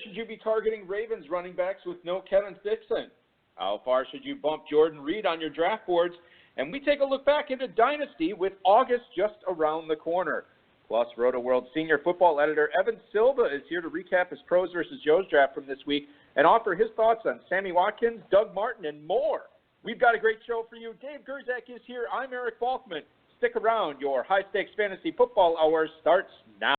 should you be targeting Ravens running backs with no Kevin Dixon? How far should you bump Jordan Reed on your draft boards? And we take a look back into Dynasty with August just around the corner. Plus, Rotoworld senior football editor Evan Silva is here to recap his pros versus Joe's draft from this week and offer his thoughts on Sammy Watkins, Doug Martin, and more. We've got a great show for you. Dave Gerzak is here. I'm Eric Balkman. Stick around. Your high-stakes fantasy football hour starts now.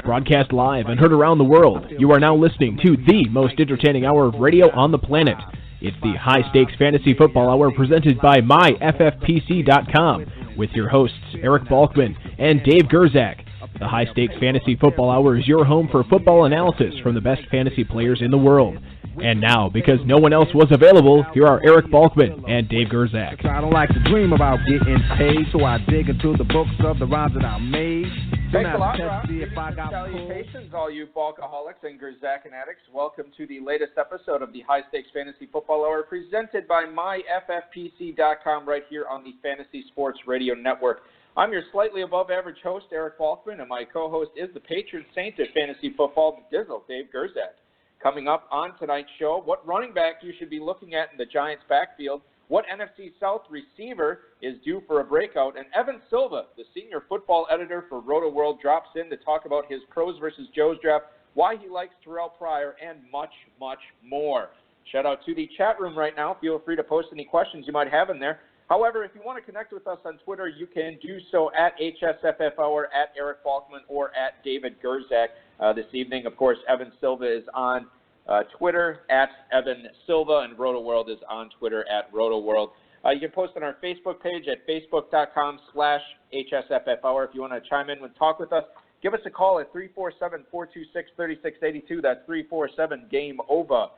Broadcast live and heard around the world, you are now listening to the most entertaining hour of radio on the planet. It's the High Stakes Fantasy Football Hour presented by MyFFPC.com with your hosts Eric Balkman and Dave Gerzak. The High Stakes Fantasy Football Hour is your home for football analysis from the best fantasy players in the world. And now, because no one else was available, here are Eric Balkman and Dave Gerzak. I don't like to dream about getting paid, so I dig into the books of the rhymes that I made. Thanks a lot, Rob. Salutations, all you Balkaholics and Gerzak addicts. Welcome to the latest episode of the High Stakes Fantasy Football Hour presented by MyFFPC.com right here on the Fantasy Sports Radio Network. I'm your slightly above average host, Eric Balkman, and my co-host is the patron saint of fantasy football, the Dizzle, Dave Gerzak. Coming up on tonight's show, what running back you should be looking at in the Giants' backfield, what NFC South receiver is due for a breakout, and Evan Silva, the senior football editor for Rotoworld, drops in to talk about his pros versus Joe's draft, why he likes Terrell Pryor, and much, much more. Shout out to the chat room right now. Feel free to post any questions you might have in there. However, if you want to connect with us on Twitter, you can do so at HSFF Hour, at Eric Balkman, or at David Gerzak. This evening, of course, Evan Silva is on Twitter at Evan Silva, and Rotoworld is on Twitter at Rotoworld. You can post on our Facebook page at facebook.com/HSFF Hour. If you want to chime in and talk with us, give us a call at 347-426-3682. That's 347-GAME-OVA.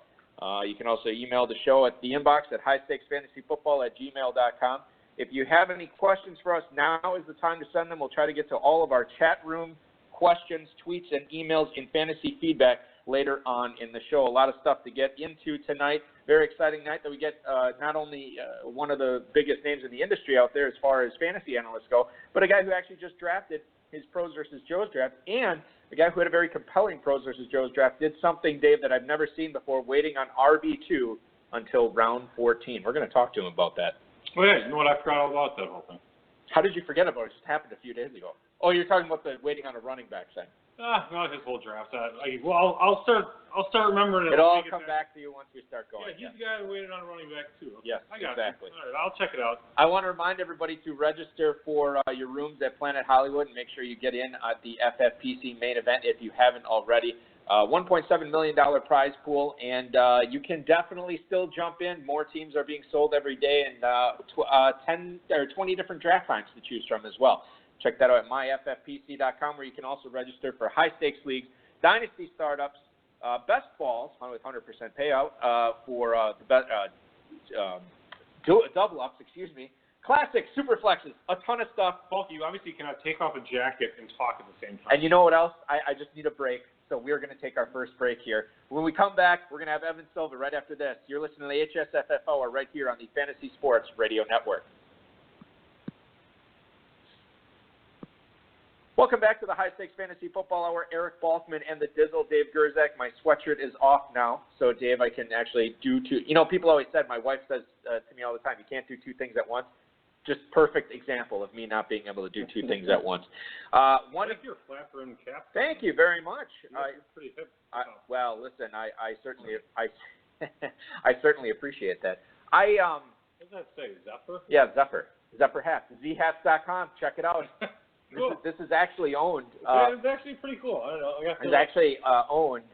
You can also email the show at the inbox at highstakesfantasyfootball@gmail.com. If you have any questions for us, now is the time to send them. We'll try to get to all of our chat room questions, tweets, and emails in fantasy feedback later on in the show. A lot of stuff to get into tonight. Very exciting night that we get not only one of the biggest names in the industry out there as far as fantasy analysts go, but a guy who actually just drafted his pros versus Joe's draft, and a guy who had a very compelling pros versus Joe's draft, did something, Dave, that I've never seen before, waiting on RB2 until round 14. We're going to talk to him about that. Oh, yeah, you know what? I forgot all about that whole thing. How did you forget about it? It just happened a few days ago. Oh, you're talking about the waiting on a running back thing. Not his whole draft. I'll start remembering it. It'll all come back to you once we start going. Yeah, he's the guy who waited on a running back, too. Okay. Yes, I got exactly. All right, I'll check it out. I want to remind everybody to register for your rooms at Planet Hollywood and make sure you get in at the FFPC main event if you haven't already. $1.7 million prize pool, and you can definitely still jump in. More teams are being sold every day, and 10 or 20 different draft times to choose from as well. Check that out at myffpc.com, where you can also register for high-stakes leagues, dynasty startups, best balls with 100% payout for double-ups, classic, super flexes, a ton of stuff. Bulky, you obviously cannot take off a jacket and talk at the same time. And you know what else? I just need a break, so we're going to take our first break here. When we come back, we're going to have Evan Silva right after this. You're listening to the HSFF Hour right here on the Fantasy Sports Radio Network. Welcome back to the High Stakes Fantasy Football Hour. Eric Balkman and the Dizzle, Dave Gerzak. My sweatshirt is off now, so Dave, I can actually do two. You know, people always said, my wife says to me all the time, you can't do two things at once. Just perfect example of me not being able to do two things at once. I like your flapper and cap. Thank you very much. You're pretty hip. Well, listen, I certainly I certainly appreciate that. What does that say, Zephyr? Yeah, Zephyr. Zephyr Hats. Zhats.com. Check it out. Cool. This is actually owned. It's actually pretty cool. I don't know. It's actually owned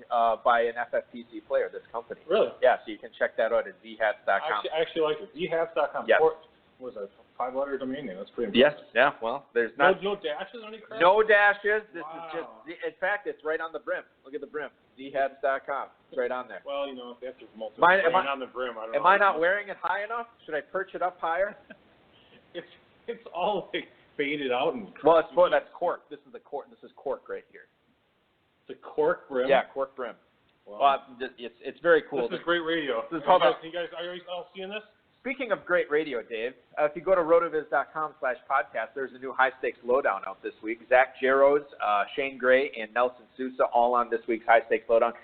by an FFPC player, this company. Really? Yeah, so you can check that out at Zhats.com. I actually like it. Zhats.com. Yes. What was that? 5-letter domain name. That's pretty Yes. impressive. Yeah. Well, there's not no dashes or any crap? no dashes. This Wow. is just. In fact, it's right on the brim. Look at the brim. Dhabs.com. It's right on there. Well, if they have to promote this on the brim, I don't know. Am I not wearing it high enough? Should I perch it up higher? It's all like faded out and. Well, that's cork. This is the cork. This is cork right here. The cork brim. Yeah, cork brim. Wow. Well, it's very cool. This is great radio. This is are you guys all seeing this? Speaking of great radio, Dave, if you go to rotoviz.com/podcast, there's a new high stakes lowdown out this week. Zach Jarrows, Shane Gray, and Nelson Sousa all on this week's high stakes lowdown.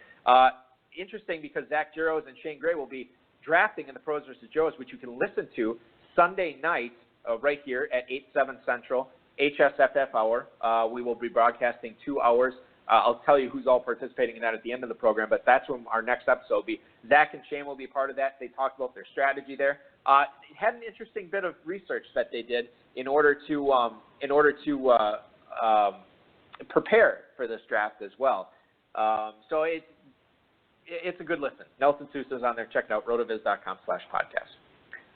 Interesting because Zach Jarrows and Shane Gray will be drafting in the Pros vs. Joes, which you can listen to Sunday night right here at 8/7 Central, HSFF hour. We will be broadcasting 2 hours. I'll tell you who's all participating in that at the end of the program, but that's when our next episode will be. Zach and Shane will be part of that. They talked about their strategy there. Had an interesting bit of research that they did in order to prepare for this draft as well. So it's a good listen. Nelson Sousa's on there. Check it out, rotoviz.com/podcast.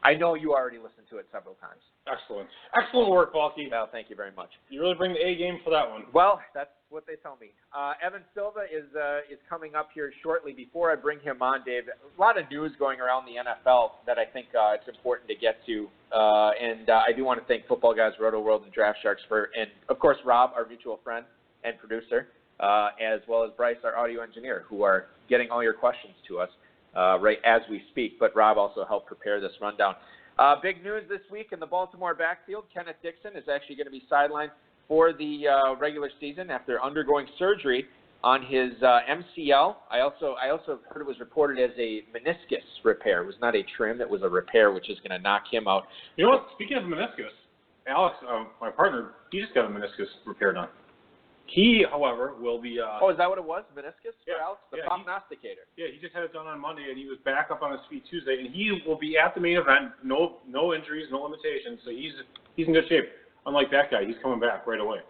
I know you already listened to it several times. Excellent work, Balky. Well, thank you very much. You really bring the A game for that one. Well, that's what they tell me. Evan Silva is coming up here shortly. Before I bring him on, Dave, a lot of news going around the NFL that I think it's important to get to. And I do want to thank Football Guys, Rotoworld, and Draft Sharks and of course, Rob, our mutual friend and producer, as well as Bryce, our audio engineer, who are getting all your questions to us right as we speak. But Rob also helped prepare this rundown. Big news this week in the Baltimore backfield. Kenneth Dixon is actually going to be sidelined for the regular season after undergoing surgery on his MCL. I also heard it was reported as a meniscus repair. It was not a trim. It was a repair, which is going to knock him out. You know what? Speaking of meniscus, Alex, my partner, he just got a meniscus repair done. He, however, will be... is that what it was? Meniscus for yeah, Alex? The prognosticator. He just had it done on Monday, and he was back up on his feet Tuesday, and he will be at the main event. No injuries, no limitations, so he's in good shape. Unlike that guy, he's coming back right away.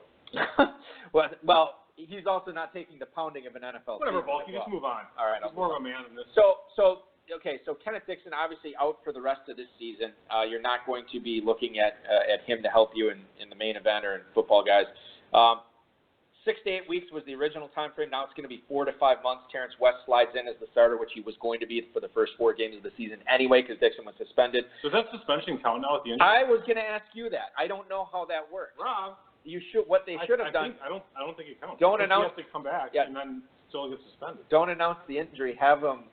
well, he's also not taking the pounding of an NFL Whatever, season. Balky, just move on. All right. He's more of a man than this. So Kenneth Dixon obviously out for the rest of this season. You're not going to be looking at him to help you in the main event or in Football Guys. 6 to 8 weeks was the original time frame. Now it's going to be 4 to 5 months. Terrence West slides in as the starter, which he was going to be for the first 4 games of the season anyway because Dixon was suspended. Does that suspension count now at the injury? I was going to ask you that. I don't know how that works. Rob, you should. What they should have done. I don't think it counts. Don't announce. He has to come back and then still get suspended. Don't announce the injury. Have him,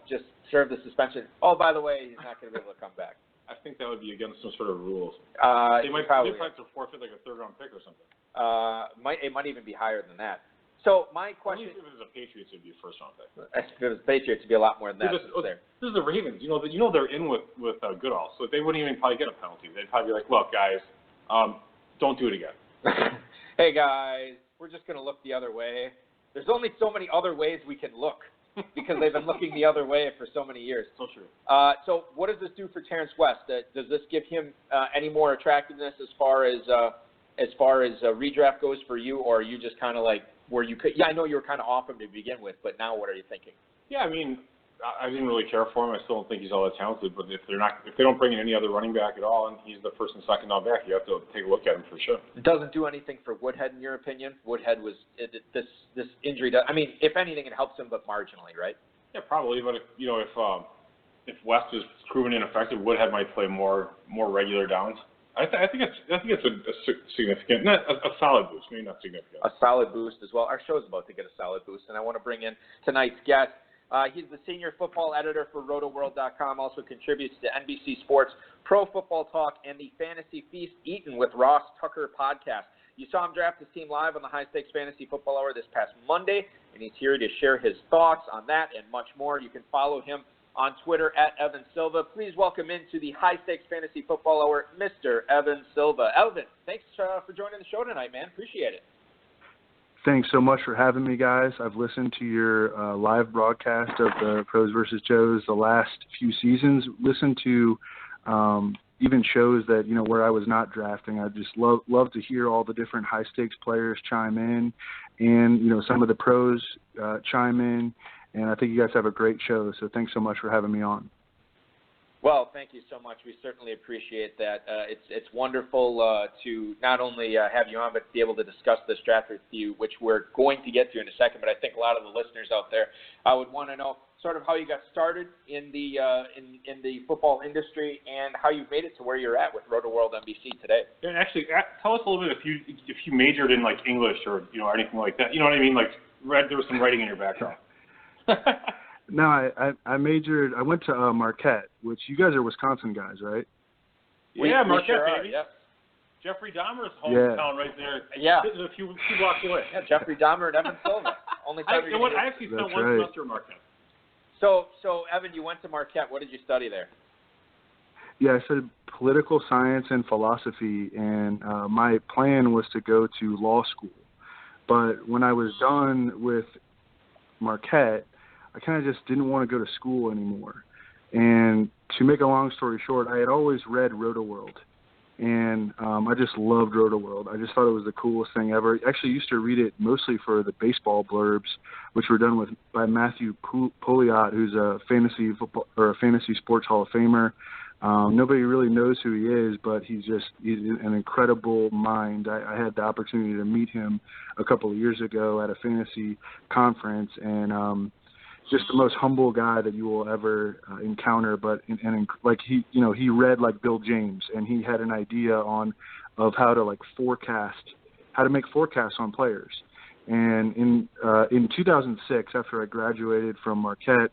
just serve the suspension. Oh, by the way, he's not going to be able to come back. I think that would be against some sort of rules. They might have to forfeit like a 3rd-round pick or something. It might even be higher than that. So my question: At least if it was the Patriots, it'd be a 1st-round pick. If it was Patriots, it'd be a lot more than that. This is the Ravens. They're in with Goodall, so they wouldn't even probably get a penalty. They'd probably be like, "Look, guys, don't do it again." Hey guys, we're just gonna look the other way. There's only so many other ways we can look because they've been looking the other way for so many years. So true. So what does this do for Terrence West? Does this give him any more attractiveness as far as redraft goes for you, or are you just kind of like where you could? Yeah, I know you were kind of off him to begin with, but now what are you thinking? Yeah, I mean, I didn't really care for him. I still don't think he's all that talented. But if they don't bring in any other running back at all, and he's the 1st and 2nd down back, you have to take a look at him for sure. It doesn't do anything for Woodhead, in your opinion. Woodhead was this injury. If anything, it helps him, but marginally, right? Yeah, probably. But if West is proven ineffective, Woodhead might play more regular downs. I think it's a significant, not a solid boost, maybe not significant. A solid boost as well. Our show's about to get a solid boost, and I want to bring in tonight's guest. He's the senior football editor for Rotoworld.com, also contributes to NBC Sports, Pro Football Talk, and the Fantasy Feast Eaten with Ross Tucker podcast. You saw him draft his team live on the High Stakes Fantasy Football Hour this past Monday, and he's here to share his thoughts on that and much more. You can follow him on Twitter at Evan Silva. Please welcome into the High Stakes Fantasy Football Hour, Mr. Evan Silva. Evan, thanks for joining the show tonight, man. Appreciate it. Thanks so much for having me, guys. I've listened to your live broadcast of the Pros vs. Joes the last few seasons. Listened to even shows that, where I was not drafting. I just love to hear all the different high-stakes players chime in and, some of the pros chime in. And I think you guys have a great show, so thanks so much for having me on. Well, thank you so much. We certainly appreciate that. It's wonderful to not only have you on, but be able to discuss this draft with you, which we're going to get to in a second. But I think a lot of the listeners out there would want to know sort of how you got started in the in the football industry and how you've made it to where you're at with Rotoworld NBC today. And actually, tell us a little bit if you majored in like English or anything like that. You know what I mean? Like there was some writing in your background. No, I majored. I went to Marquette, which you guys are Wisconsin guys, right? Yeah, Marquette, sure baby. Yep. Jeffrey Dahmer's hometown right there. Yeah. It's a few blocks away. Yeah, Jeffrey Dahmer and Evan Silva. Only time I actually spent one semester in Marquette. So Evan, you went to Marquette. What did you study there? Yeah, I studied political science and philosophy, and my plan was to go to law school. But when I was done with Marquette, I kind of just didn't want to go to school anymore. And to make a long story short, I had always read Rotoworld, and I just loved Rotoworld. I just thought it was the coolest thing ever. I actually used to read it mostly for the baseball blurbs, which were done by Matthew Pouliot, who's a fantasy sports Hall of Famer. Nobody really knows who he is, but he's an incredible mind. I had the opportunity to meet him a couple of years ago at a fantasy conference, and just the most humble guy that you will ever encounter. But like he read like Bill James, and he had an idea of how to make forecasts on players. And in 2006, after I graduated from Marquette,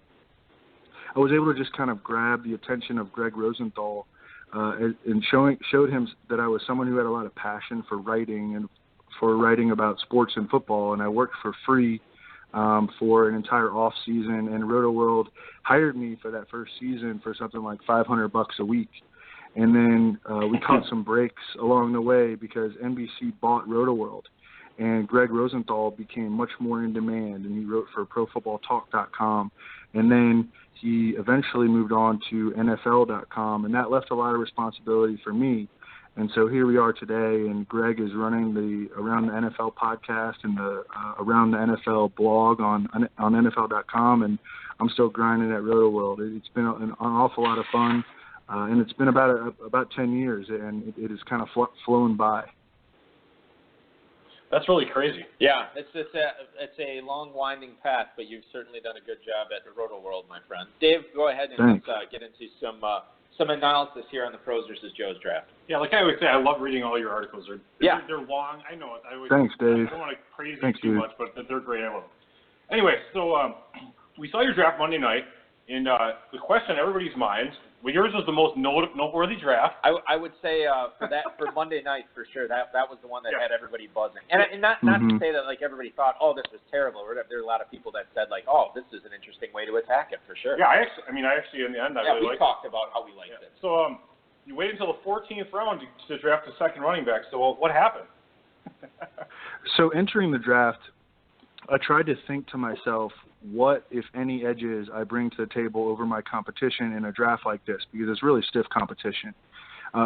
I was able to just kind of grab the attention of Greg Rosenthal and showed him that I was someone who had a lot of passion for writing and for writing about sports and football. And I worked for free for an entire off season, and Rotoworld hired me for that first season for something like $500 a week. And then we caught some breaks along the way because NBC bought Rotoworld, and Greg Rosenthal became much more in demand, and he wrote for ProFootballTalk.com. And then he eventually moved on to NFL.com, and that left a lot of responsibility for me. And so here we are today, and Greg is running the Around the NFL podcast and the Around the NFL blog on NFL.com, and I'm still grinding at Rotoworld. It's been an awful lot of fun, and it's been about 10 years, and it has kind of flown by. That's really crazy. Yeah, it's a long, winding path, but you've certainly done a good job at Rotoworld, my friend. Dave, go ahead and let's get into some analysis here on the Pros versus Joes draft. Yeah, like I always say, I love reading all your articles. They're long. I know it. Thanks, Dave. I don't want to praise you too much, but they're great. I love them. Anyway, so we saw your draft Monday night, and the question on everybody's minds, well, yours was the most noteworthy draft. I would say for Monday night for sure that was the one that had everybody buzzing, and not to say that like everybody thought, oh, this was terrible. There were a lot of people that said like, oh, this is an interesting way to attack it for sure. Yeah, I actually in the end I really liked it. We talked about how we liked it. So you waited until the 14th round to draft the second running back. So what happened? So entering the draft, I tried to think to myself, what, if any, edges I bring to the table over my competition in a draft like this, because it's really stiff competition,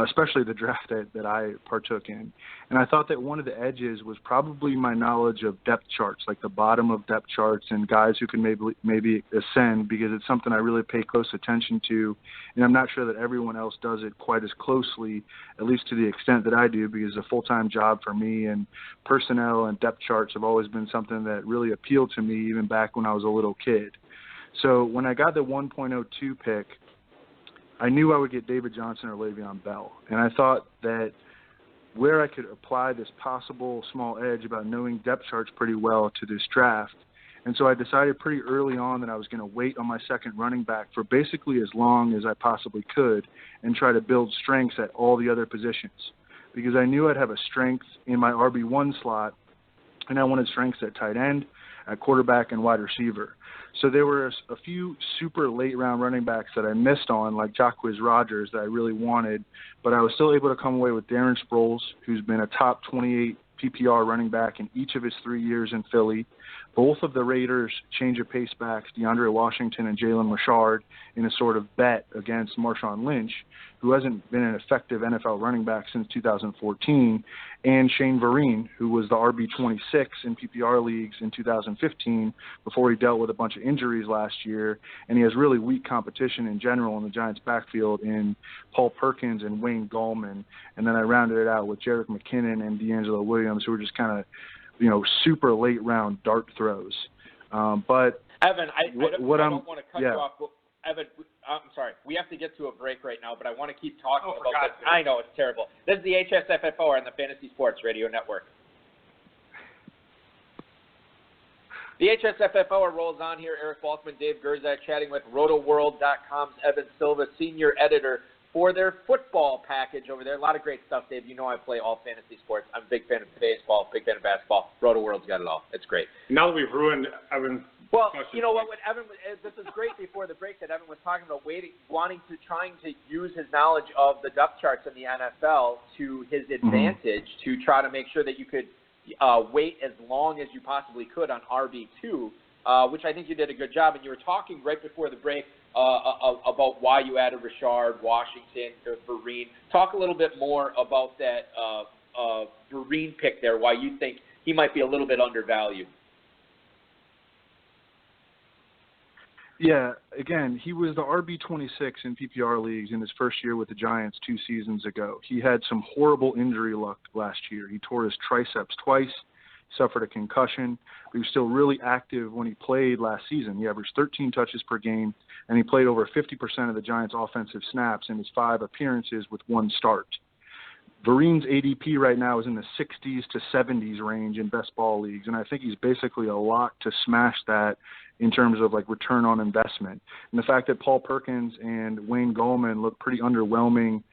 especially the draft that I partook in. And I thought that one of the edges was probably my knowledge of depth charts, like the bottom of depth charts and guys who can maybe ascend, because it's something I really pay close attention to. And I'm not sure that everyone else does it quite as closely, at least to the extent that I do, because it's a full-time job for me, and personnel and depth charts have always been something that really appealed to me even back when I was a little kid. So when I got the 1.02 pick, I knew I would get David Johnson or Le'Veon Bell. And I thought that where I could apply this possible small edge about knowing depth charts pretty well to this draft. And so I decided pretty early on that I was going to wait on my second running back for basically as long as I possibly could and try to build strengths at all the other positions, because I knew I'd have a strength in my RB1 slot, and I wanted strengths at tight end, at quarterback, and wide receiver. So there were a few super late-round running backs that I missed on, like Jacquizz Rodgers, that I really wanted, but I was still able to come away with Darren Sproles, who's been a top 28 PPR running back in each of his 3 years in Philly. Both of the Raiders' change-of-pace backs, DeAndre Washington and Jalen Richard, in a sort of bet against Marshawn Lynch. who hasn't been an effective NFL running back since 2014, and Shane Vereen, who was the RB26 in PPR leagues in 2015 before he dealt with a bunch of injuries last year, and he has really weak competition in general in the Giants' backfield in Paul Perkins and Wayne Gallman, and then I rounded it out with Jerick McKinnon and D'Angelo Williams, who were just kind of, super late round dart throws. But Evan, I don't want to cut you off. But Evan, I'm sorry. We have to get to a break right now, but I want to keep talking about this. I know, it's terrible. This is the HSFFO on the Fantasy Sports Radio Network. The HSFFO rolls on here. Eric Balkman, Dave Gerzak chatting with Rotoworld.com's Evan Silva, senior editor for their football package over there. A lot of great stuff, Dave. You know I play all fantasy sports. I'm a big fan of baseball, big fan of basketball. Rotoworld's got it all. It's great. Now that we've ruined Evan's Well, you know what Evan, this is great before the break that Evan was talking about trying to use his knowledge of the depth charts in the NFL to his advantage to try to make sure that you could wait as long as you possibly could on RB2, which I think you did a good job. And you were talking right before the break about why you added Rashard, Washington, Vereen. Talk a little bit more about that Vereen pick there, why you think he might be a little bit undervalued. Yeah, again, he was the RB26 in PPR leagues in his first year with the Giants 2 seasons ago. He had some horrible injury luck last year. He tore his triceps twice, suffered a concussion, but he was still really active when he played last season. He averaged 13 touches per game, and he played over 50% of the Giants' offensive snaps in his 5 appearances with 1 start. Vereen's ADP right now is in the 60s to 70s range in best ball leagues, and I think he's basically a lock to smash that in terms of return on investment. And the fact that Paul Perkins and Wayne Gallman look pretty underwhelming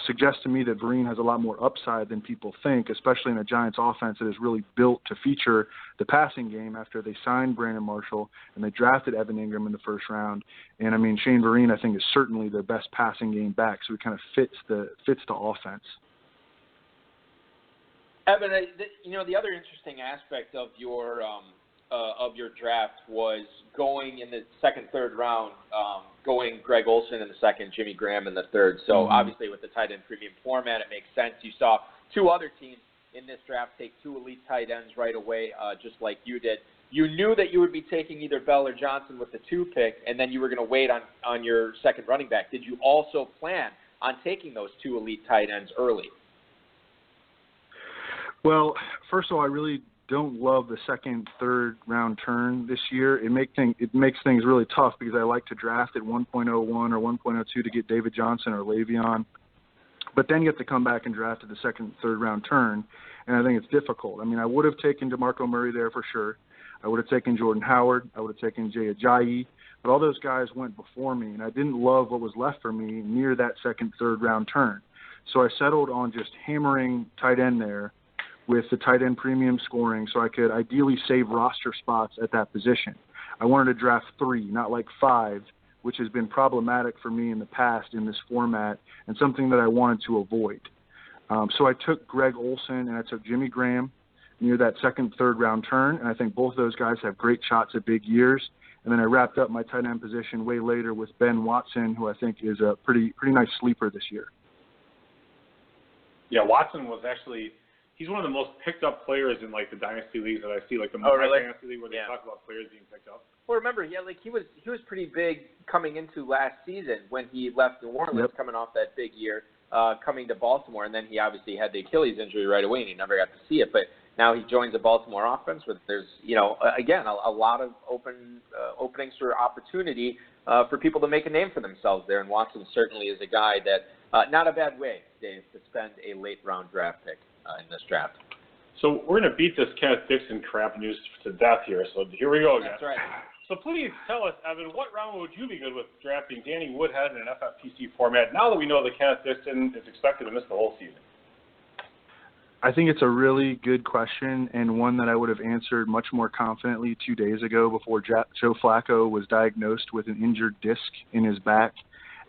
suggests to me that Vereen has a lot more upside than people think, especially in a Giants offense that is really built to feature the passing game after they signed Brandon Marshall and they drafted Evan Ingram in the first round. And, Shane Vereen, I think, is certainly their best passing game back, so he kind of fits the offense. Evan, the other interesting aspect of your draft was going in the second, third round, going Greg Olsen in the second, Jimmy Graham in the third. So obviously with the tight end premium format, it makes sense. You saw 2 other teams in this draft take 2 elite tight ends right away, just like you did. You knew that you would be taking either Bell or Johnson with the 2 pick, and then you were going to wait on your second running back. Did you also plan on taking those 2 elite tight ends early? Well, first of all, I really don't love the second, third round turn this year. It makes things really tough because I like to draft at 1.01 or 1.02 to get David Johnson or Le'Veon. But then you have to come back and draft at the second, third round turn, and I think it's difficult. I would have taken DeMarco Murray there for sure. I would have taken Jordan Howard. I would have taken Jay Ajayi. But all those guys went before me, and I didn't love what was left for me near that second, third round turn. So I settled on just hammering tight end there with the tight end premium scoring so I could ideally save roster spots at that position. I wanted to draft 3, not 5, which has been problematic for me in the past in this format and something that I wanted to avoid. So I took Greg Olsen and I took Jimmy Graham near that second, third round turn, and I think both those guys have great shots at big years. And then I wrapped up my tight end position way later with Ben Watson, who I think is a pretty nice sleeper this year. Yeah, Watson was actually – he's one of the most picked up players in the dynasty leagues that I see, the dynasty league where they talk about players being picked up. Well, remember, he was pretty big coming into last season when he left New Orleans, coming off that big year, coming to Baltimore, and then he obviously had the Achilles injury right away, and he never got to see it. But now he joins the Baltimore offense where there's, again, a lot of openings for opportunity for people to make a name for themselves there, and Watson certainly is a guy that, not a bad way, Dave, to spend a late round draft pick in this draft. So we're going to beat this Kenneth Dixon crap news to death here. So here we go again. That's right. So please tell us, Evan, what round would you be good with drafting Danny Woodhead in an FFPC format now that we know that Kenneth Dixon is expected to miss the whole season? I think it's a really good question and one that I would have answered much more confidently 2 days ago before Joe Flacco was diagnosed with an injured disc in his back.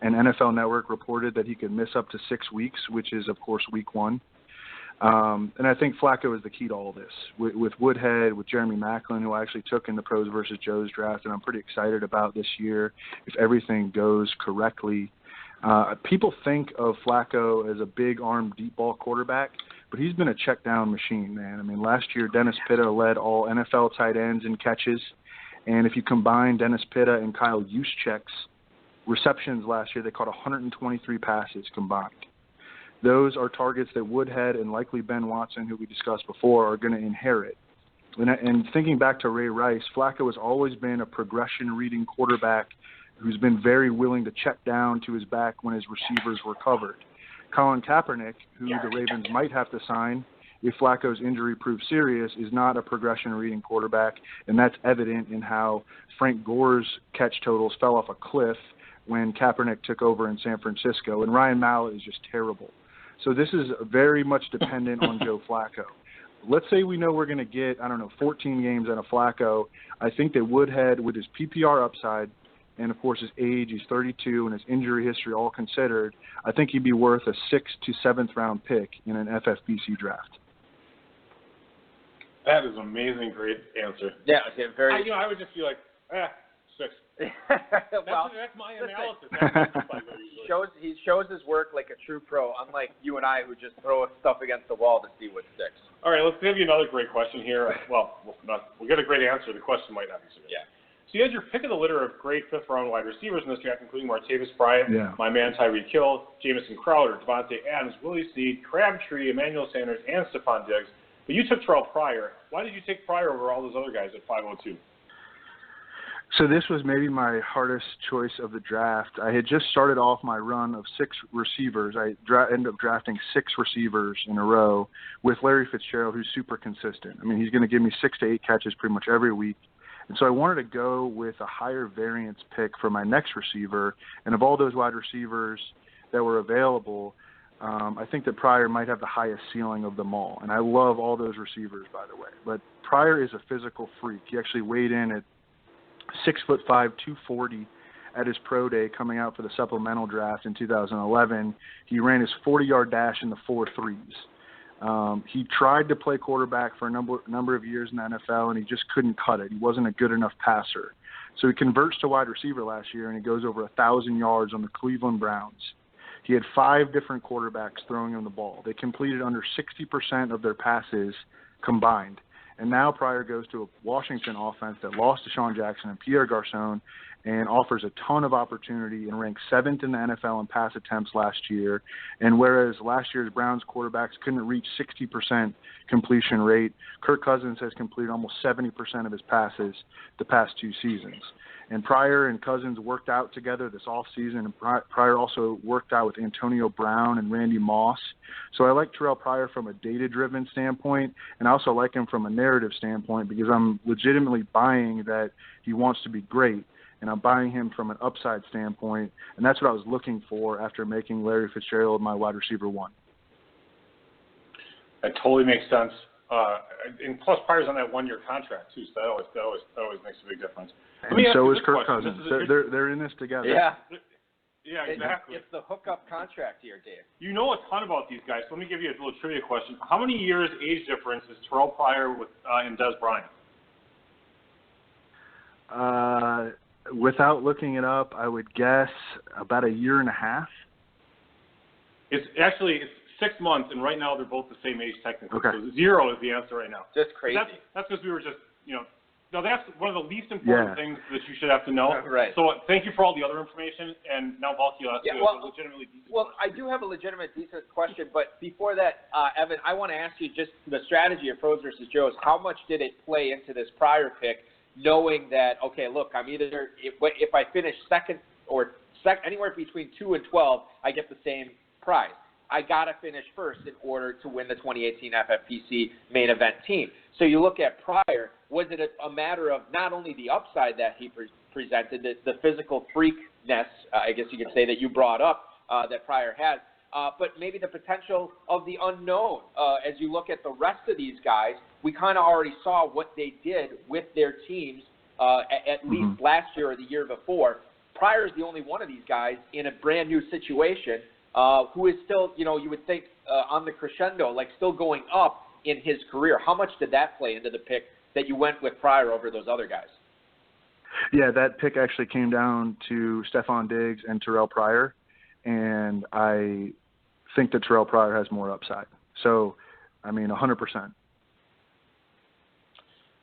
And NFL Network reported that he could miss up to 6 weeks, which is, of course, week 1. And I think Flacco is the key to all this. With Woodhead, with Jeremy Maclin, who I actually took in the Pros versus Joes draft, and I'm pretty excited about this year if everything goes correctly. People think of Flacco as a big-arm, deep-ball quarterback, but he's been a check-down machine, man. I mean, last year Dennis Pitta led all NFL tight ends in catches, and if you combine Dennis Pitta and Kyle Juszczyk's receptions last year, they caught 123 passes combined. Those are targets that Woodhead and likely Ben Watson, who we discussed before, are going to inherit. And thinking back to Ray Rice, Flacco has always been a progression-reading quarterback who's been very willing to check down to his back when his receivers were covered. Colin Kaepernick, who the Ravens might have to sign if Flacco's injury proves serious, is not a progression-reading quarterback, and that's evident in how Frank Gore's catch totals fell off a cliff when Kaepernick took over in San Francisco, and Ryan Mallett is just terrible. So this is very much dependent on Joe Flacco. Let's say we know we're going to get, 14 games out of Flacco. I think that Woodhead, with his PPR upside, and of course his age, he's 32, and his injury history all considered, I think he'd be worth a 6th to 7th round pick in an FFPC draft. That is an amazing, great answer. Yeah, okay, very. I would just be like, 6. Well, that's my analysis. He shows his work like a true pro, unlike you and I, who just throw stuff against the wall to see what sticks. All right, let's give you another great question here. Well, we'll get a great answer. The question might not be so good. Yeah. So you had your pick of the litter of great fifth-round wide receivers in this draft, including Martavis Bryant, my man Tyreek Hill, Jamison Crowder, Devontae Adams, Willie Snead, Crabtree, Emmanuel Sanders, and Stephon Diggs. But you took Terrell Pryor. Why did you take Pryor over all those other guys at 502? So this was maybe my hardest choice of the draft. I had just started off my run of 6 receivers. I ended up drafting 6 receivers in a row with Larry Fitzgerald, who's super consistent. I mean, he's going to give me 6 to 8 catches pretty much every week. And so I wanted to go with a higher variance pick for my next receiver. And of all those wide receivers that were available, I think that Pryor might have the highest ceiling of them all. And I love all those receivers, by the way. But Pryor is a physical freak. He actually weighed in at 6'5", 240 at his pro day coming out for the supplemental draft in 2011. He ran his 40-yard dash in the 4.3s. He tried to play quarterback for a number of years in the NFL, and he just couldn't cut it. He wasn't a good enough passer. So he converts to wide receiver last year, and he goes over 1,000 yards on the Cleveland Browns. He had 5 different quarterbacks throwing him the ball. They completed under 60% of their passes combined. And now Pryor goes to a Washington offense that lost Deshaun Jackson and Pierre Garçon and offers a ton of opportunity and ranks 7th in the NFL in pass attempts last year. And whereas last year's Browns quarterbacks couldn't reach 60% completion rate, Kirk Cousins has completed almost 70% of his passes the past 2 seasons. And Pryor and Cousins worked out together this offseason, and Pryor also worked out with Antonio Brown and Randy Moss. So I like Terrell Pryor from a data-driven standpoint, and I also like him from a narrative standpoint because I'm legitimately buying that he wants to be great, and I'm buying him from an upside standpoint, and that's what I was looking for after making Larry Fitzgerald my wide receiver 1. That totally makes sense. And plus, Pryor's on that 1-year contract, too, so that always makes a big difference. And so is Kirk Cousins. They're in this together. Yeah. Yeah, exactly. It's the hookup contract here, Dave. You know a ton about these guys, so let me give you a little trivia question. How many years age difference is Terrell Pryor and Dez Bryant? Without looking it up, I would guess about 1.5 years. It's 6 months, and right now they're both the same age technically. Okay. So 0 is the answer right now. Just crazy. That's because we were just, no, that's one of the least important things that you should have to know. Right. So thank you for all the other information, and now Balky will ask you a legitimately decent question. I do have a legitimate decent question, but before that, Evan, I want to ask you just the strategy of Pros versus Joes. How much did it play into this Pryor pick, knowing that, okay, look, I'm either if I finish second or anywhere between 2 and 12, I get the same prize. I got to finish first in order to win the 2018 FFPC main event team. So you look at Pryor, was it a matter of not only the upside that he presented, the physical freakness, I guess you could say, that you brought up that Pryor has, but maybe the potential of the unknown. As you look at the rest of these guys, we kind of already saw what they did with their teams at least last year or the year before. Pryor's the only one of these guys in a brand new situation who is still, you would think on the crescendo, like still going up in his career. How much did that play into the pick that you went with Pryor over those other guys? Yeah, that pick actually came down to Stephon Diggs and Terrell Pryor. and I think that Terrell Pryor has more upside. So, 100%.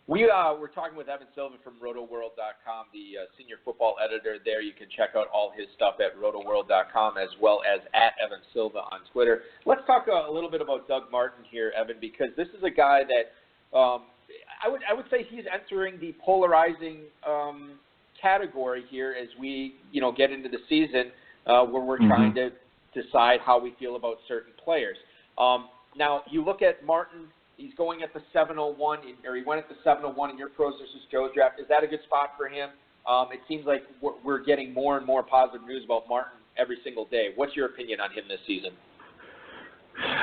We're talking with Evan Silva from Rotoworld.com, the senior football editor there. You can check out all his stuff at Rotoworld.com as well as at Evan Silva on Twitter. Let's talk a little bit about Doug Martin here, Evan, because this is a guy that I would say he's entering the polarizing category here as we get into the season where we're trying to decide how we feel about certain players. Now, you look at Martin. He's going at the 701, or he went at the 701 in your Pros versus Joe's draft. Is that a good spot for him? It seems like we're getting more and more positive news about Martin every single day. What's your opinion on him this season?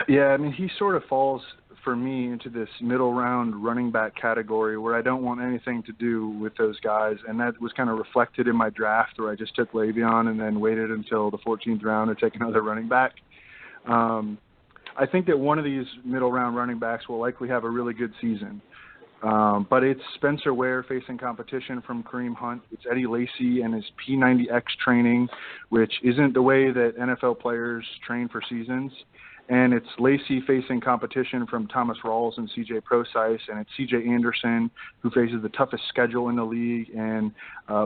Yeah, he sort of falls, for me, into this middle round running back category where I don't want anything to do with those guys, and that was kind of reflected in my draft where I just took Le'Veon and then waited until the 14th round to take another running back. I think that one of these middle-round running backs will likely have a really good season. But it's Spencer Ware facing competition from Kareem Hunt. It's Eddie Lacy and his P90X training, which isn't the way that NFL players train for seasons. And it's Lacy facing competition from Thomas Rawls and C.J. Prosise, and it's C.J. Anderson, who faces the toughest schedule in the league and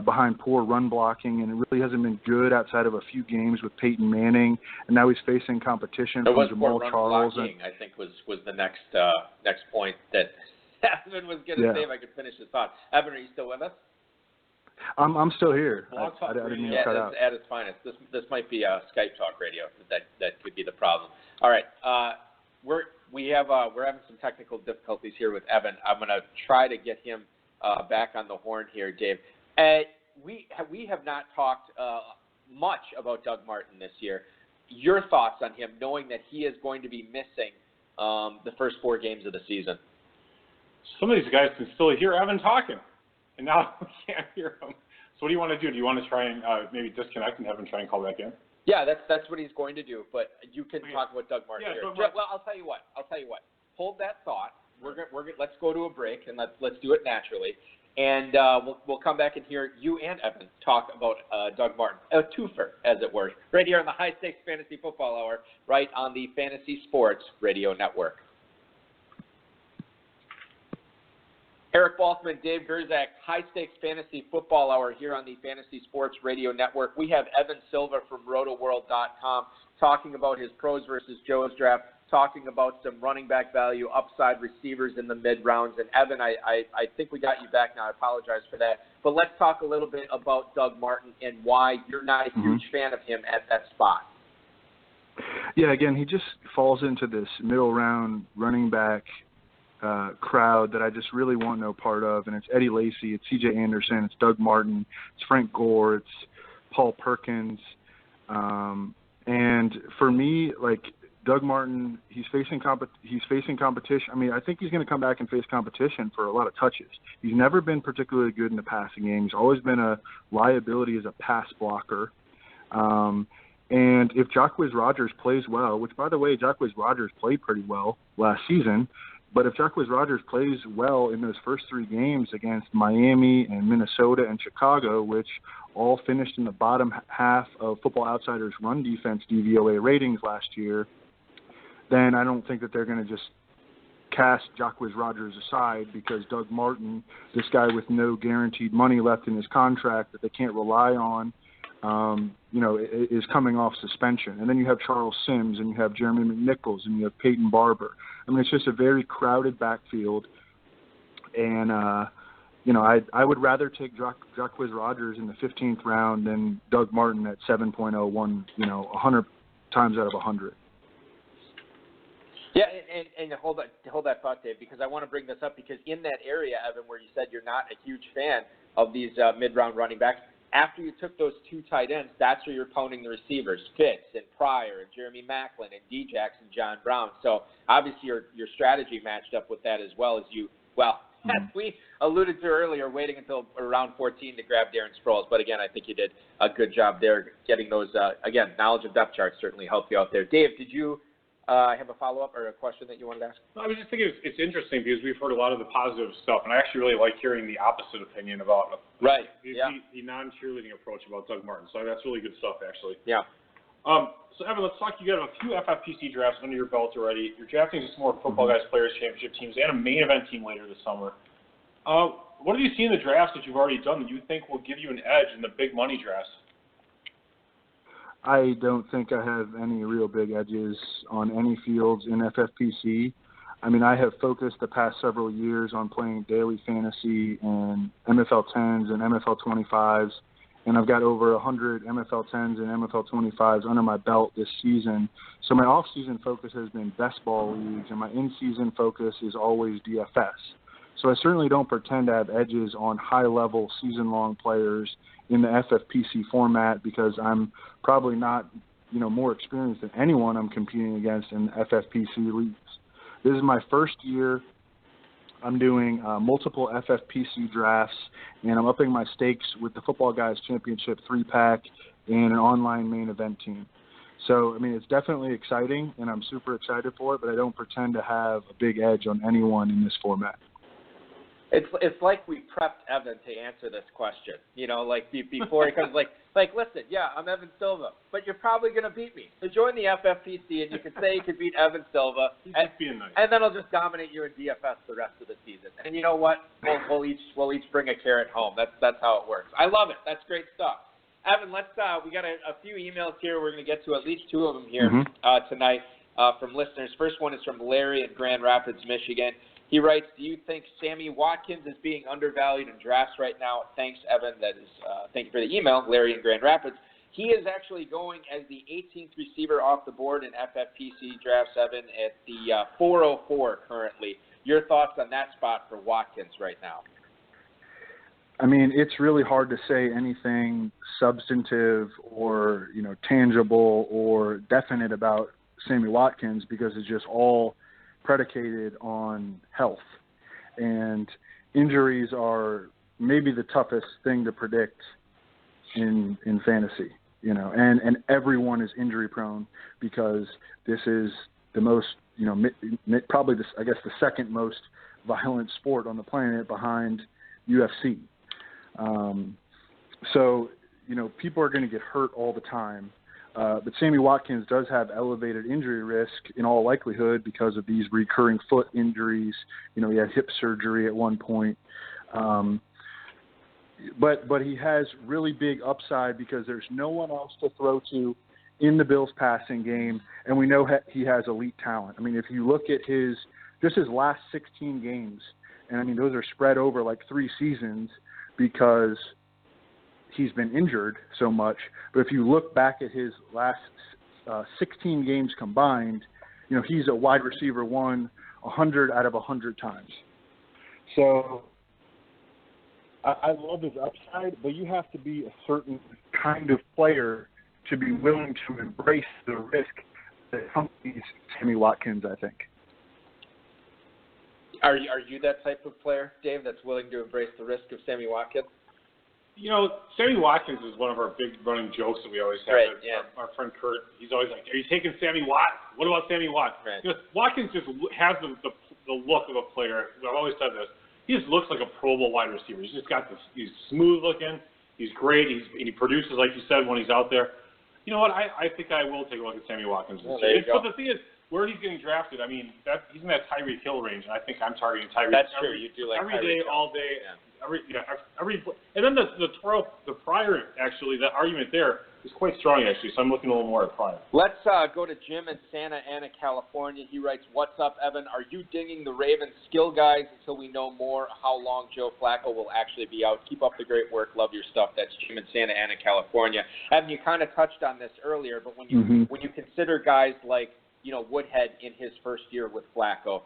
behind poor run blocking, and it really hasn't been good outside of a few games with Peyton Manning. And now he's facing competition from Jamal Charles. I think was the next point that Evan was going to say if I could finish his thought. Evan, are you still with us? I'm still here. I didn't mean to cut out. At its finest. This might be Skype talk radio. That could be the problem. All right, we're having some technical difficulties here with Evan. I'm going to try to get him back on the horn here, Dave. We have not talked much about Doug Martin this year. Your thoughts on him, knowing that he is going to be missing the first 4 games of the season? Some of these guys can still hear Evan talking, and now we can't hear him. So what do you want to do? Do you want to try and maybe disconnect and have him try and call back in? Yeah, that's what he's going to do. But you can talk about Doug Martin here. Well, I'll tell you what. Hold that thought. Let's go to a break and let's do it naturally, and we'll come back and hear you and Evan talk about Doug Martin, a twofer, as it were, right here on the High Stakes Fantasy Football Hour, right on the Fantasy Sports Radio Network. Eric Balkman, Dave Gerzak, High Stakes Fantasy Football Hour here on the Fantasy Sports Radio Network. We have Evan Silva from Rotoworld.com talking about his Pros versus Joe's draft, talking about some running back value, upside receivers in the mid-rounds. And Evan, I think we got you back now. I apologize for that. But let's talk a little bit about Doug Martin and why you're not a huge fan of him at that spot. Yeah, again, he just falls into this middle-round running back crowd that I just really want no part of, and it's Eddie Lacy, it's C.J. Anderson, it's Doug Martin, it's Frank Gore, it's Paul Perkins, and for me, like Doug Martin, he's facing competition. I think he's going to come back and face competition for a lot of touches. He's never been particularly good in the passing game. He's always been a liability as a pass blocker. And if Jacquizz Rodgers plays well, which by the way, Jacquizz Rodgers played pretty well last season. But if Jacquizz Rodgers plays well in those first 3 games against Miami and Minnesota and Chicago, which all finished in the bottom half of Football Outsiders' run defense DVOA ratings last year, then I don't think that they're going to just cast Jacquizz Rodgers aside because Doug Martin, this guy with no guaranteed money left in his contract that they can't rely on, is coming off suspension. And then you have Charles Sims, and you have Jeremy McNichols, and you have Peyton Barber. It's just a very crowded backfield. And, I would rather take Jacquizz Rodgers in the 15th round than Doug Martin at 7.01, 100 times out of 100. Yeah, and hold that thought, Dave, because I want to bring this up because in that area, Evan, where you said you're not a huge fan of these mid-round running backs, after you took those 2 tight ends, that's where you're pounding the receivers, Fitz and Pryor and Jeremy Maclin and Djax and John Brown. So obviously your strategy matched up with that as well as as we alluded to earlier, waiting until around 14 to grab Darren Sproles. But again, I think you did a good job there getting those. Again, knowledge of depth charts certainly helped you out there. Dave, did you have a follow-up or a question that you wanted to ask? I was just thinking it's interesting because we've heard a lot of the positive stuff, and I actually really like hearing the opposite opinion about the non-cheerleading approach about Doug Martin. So that's really good stuff, actually. Yeah. So, Evan, let's talk. You got a few FFPC drafts under your belt already. You're drafting some more Football Guys Players Championship teams and a main event team later this summer. What have you seen in the drafts that you've already done that you think will give you an edge in the big money drafts? I don't think I have any real big edges on any fields in FFPC. I mean, I have focused the past several years on playing daily fantasy and MFL 10s and MFL 25s, and I've got over 100 MFL 10s and MFL 25s under my belt this season. So my off-season focus has been best ball leagues, and my in-season focus is always DFS. So I certainly don't pretend to have edges on high-level season-long players in the FFPC format because I'm probably not, more experienced than anyone I'm competing against in FFPC leagues. This is my first year. I'm doing multiple FFPC drafts, and I'm upping my stakes with the Football Guys Championship 3-pack and an online main event team. So, I mean, it's definitely exciting, and I'm super excited for it, but I don't pretend to have a big edge on anyone in this format. It's like we prepped Evan to answer this question, before he comes, listen, yeah, I'm Evan Silva, but you're probably going to beat me. So join the FFPC, and you can say you could beat Evan Silva, and then I'll just dominate you in DFS the rest of the season. And you know what? We'll each bring a carrot home. That's how it works. I love it. That's great stuff. Evan, we got a few emails here. We're going to get to at least two of them here tonight from listeners. First one is from Larry in Grand Rapids, Michigan. He writes, do you think Sammy Watkins is being undervalued in drafts right now? Thanks, Evan. Thank you for the email, Larry in Grand Rapids. He is actually going as the 18th receiver off the board in FFPC Draft 7 at the 404 currently. Your thoughts on that spot for Watkins right now? I mean, it's really hard to say anything substantive or, tangible or definite about Sammy Watkins because it's just all predicated on health, and injuries are maybe the toughest thing to predict in fantasy, and everyone is injury prone because this is the most, probably this, I guess, the second most violent sport on the planet behind UFC. So, people are going to get hurt all the time. But Sammy Watkins does have elevated injury risk in all likelihood because of these recurring foot injuries. He had hip surgery at one point. But he has really big upside because there's no one else to throw to in the Bills passing game, and we know he has elite talent. I mean, if you look at his last 16 games, and I mean, those are spread over like 3 seasons because he's been injured so much, but if you look back at his last 16 games combined, he's a wide receiver 100 out of 100 times. So I love his upside, but you have to be a certain kind of player to be willing to embrace the risk that accompanies Sammy Watkins, I think. Are you that type of player, Dave, that's willing to embrace the risk of Sammy Watkins? Sammy Watkins is one of our big running jokes that we always have. Right, yeah. Our friend Kurt, he's always like, are you taking Sammy Watt? What about Sammy Watt? Right. Watkins just has the look of a player. I've always said this. He just looks like a Pro Bowl wide receiver. He's just got this. He's smooth looking. He's great. He produces, like you said, when he's out there. You know what? I think I will take a look at Sammy Watkins. Well, there you go. But the thing is, where he's getting drafted, I mean, he's in that Tyreek Hill range, and I think I'm targeting Tyreek. That's true. You do like every Tyreek day, Hill. all day. Yeah. And then the prior, actually, the argument there is quite strong, actually, so I'm looking a little more at prior. Let's go to Jim in Santa Ana, California. He writes, what's up, Evan? Are you dinging the Ravens skill guys until we know more how long Joe Flacco will actually be out? Keep up the great work. Love your stuff. That's Jim in Santa Ana, California. Evan, you kind of touched on this earlier, but when you consider guys like, Woodhead in his first year with Flacco,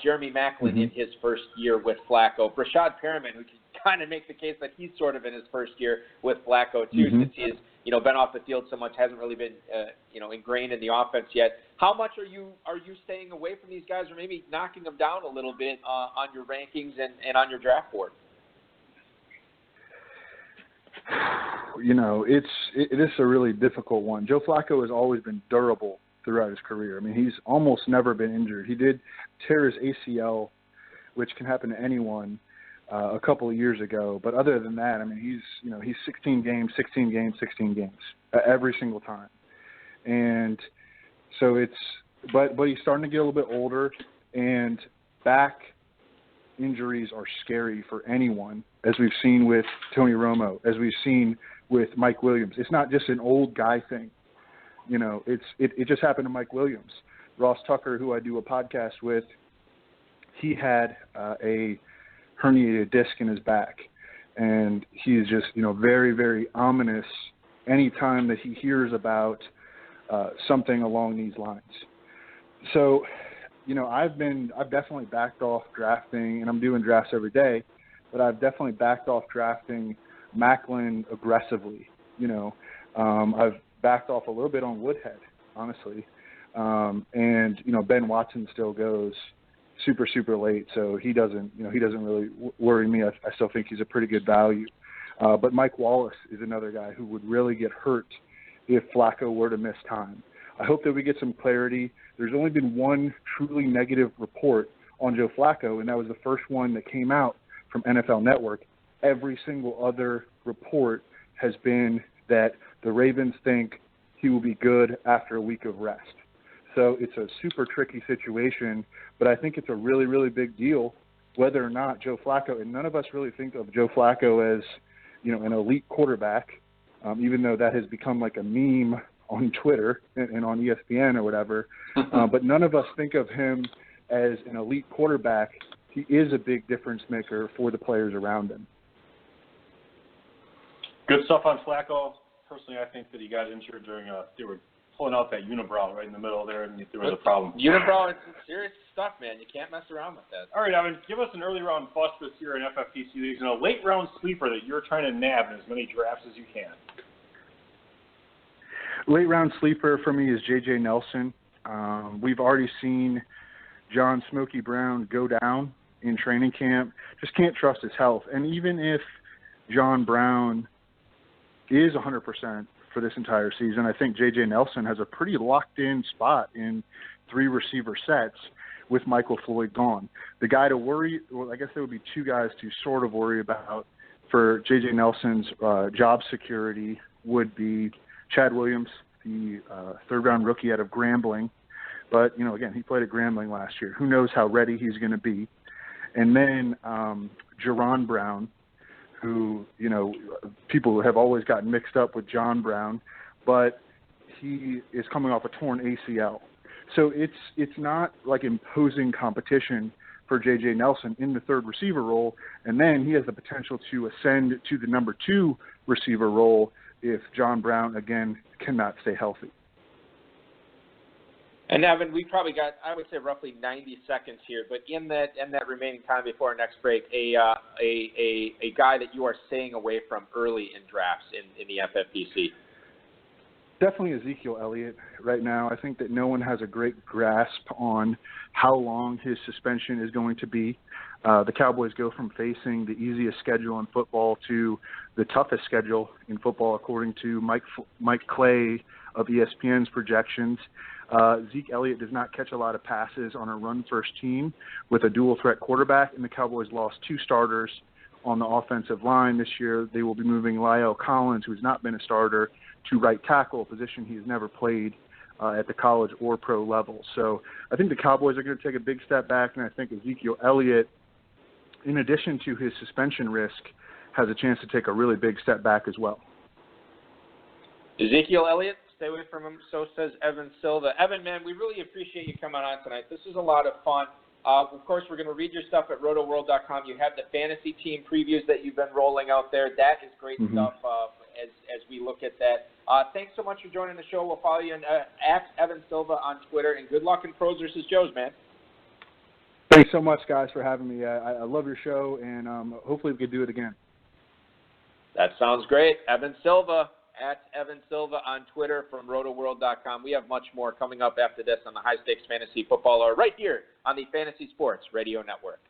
Jeremy Maclin in his first year with Flacco, Rashad Perriman, who can kind of make the case that he's sort of in his first year with Flacco too, since he's been off the field so much, hasn't really been ingrained in the offense yet. How much are you staying away from these guys, or maybe knocking them down a little bit on your rankings and on your draft board? It is a really difficult one. Joe Flacco has always been durable throughout his career. I mean, he's almost never been injured. He did tear his ACL, which can happen to anyone, a couple of years ago. But other than that, I mean, he's 16 games every single time. And so but he's starting to get a little bit older, and back injuries are scary for anyone, as we've seen with Tony Romo, as we've seen with Mike Williams. It's not just an old guy thing. It just happened to Mike Williams. Ross Tucker, who I do a podcast with, he had a herniated disc in his back, and he's just, very, very ominous anytime that he hears about something along these lines. So, I've definitely backed off drafting, and I'm doing drafts every day, but I've definitely backed off drafting Macklin aggressively. I've backed off a little bit on Woodhead, honestly. And Ben Watson still goes super, super late, so he doesn't really worry me. I still think he's a pretty good value. But Mike Wallace is another guy who would really get hurt if Flacco were to miss time. I hope that we get some clarity. There's only been one truly negative report on Joe Flacco, and that was the first one that came out from NFL Network. Every single other report has been that the Ravens think he will be good after a week of rest. So it's a super tricky situation, but I think it's a really, really big deal whether or not Joe Flacco, and none of us really think of Joe Flacco as, an elite quarterback, even though that has become like a meme on Twitter and on ESPN or whatever. But none of us think of him as an elite quarterback. He is a big difference maker for the players around him. Good stuff on Flacco. Personally, I think that he got injured during they were pulling out that unibrow right in the middle there, and there was a problem. Unibrow is serious stuff, man. You can't mess around with that. All right, Evan, give us an early round bust this year in FFPC leagues and a late round sleeper that you're trying to nab in as many drafts as you can. Late round sleeper for me is J.J. Nelson. We've already seen John Smokey Brown go down in training camp. Just can't trust his health. And even if John Brown is 100% for this entire season, I think J.J. Nelson has a pretty locked-in spot in 3 receiver sets with Michael Floyd gone. The guy to worry, well, I guess there would be 2 guys to sort of worry about for J.J. Nelson's job security would be Chad Williams, the third-round rookie out of Grambling. But, again, he played at Grambling last year. Who knows how ready he's going to be. And then Jerron Brown, who, people have always gotten mixed up with John Brown, but he is coming off a torn ACL. So it's not like imposing competition for J.J. Nelson in the third receiver role, and then he has the potential to ascend to the number 2 receiver role if John Brown, again, cannot stay healthy. And Evan, we probably got, I would say, roughly 90 seconds here. But in that remaining time before our next break, a guy that you are staying away from early in drafts in the FFPC. Definitely Ezekiel Elliott right now. I think that no one has a great grasp on how long his suspension is going to be. The Cowboys go from facing the easiest schedule in football to the toughest schedule in football, according to Mike Clay of ESPN's projections. Zeke Elliott does not catch a lot of passes on a run-first team with a dual-threat quarterback, and the Cowboys lost 2 starters on the offensive line this year. They will be moving Lyle Collins, who has not been a starter, to right tackle, a position he has never played at the college or pro level. So I think the Cowboys are going to take a big step back, and I think Ezekiel Elliott, in addition to his suspension risk, has a chance to take a really big step back as well. Ezekiel Elliott, stay away from him. So says Evan Silva. Evan, man, we really appreciate you coming on tonight. This is a lot of fun. Of course, we're going to read your stuff at rotoworld.com. You have the fantasy team previews that you've been rolling out there. That is great stuff as we look at that. Thanks so much for joining the show. We'll follow you at Evan Silva on Twitter. And good luck in Pros vs. Joes, man. Thanks so much, guys, for having me. I love your show, and hopefully we can do it again. That sounds great. Evan Silva, at Evan Silva on Twitter from rotoworld.com. We have much more coming up after this on the High Stakes Fantasy Football Hour right here on the Fantasy Sports Radio Network.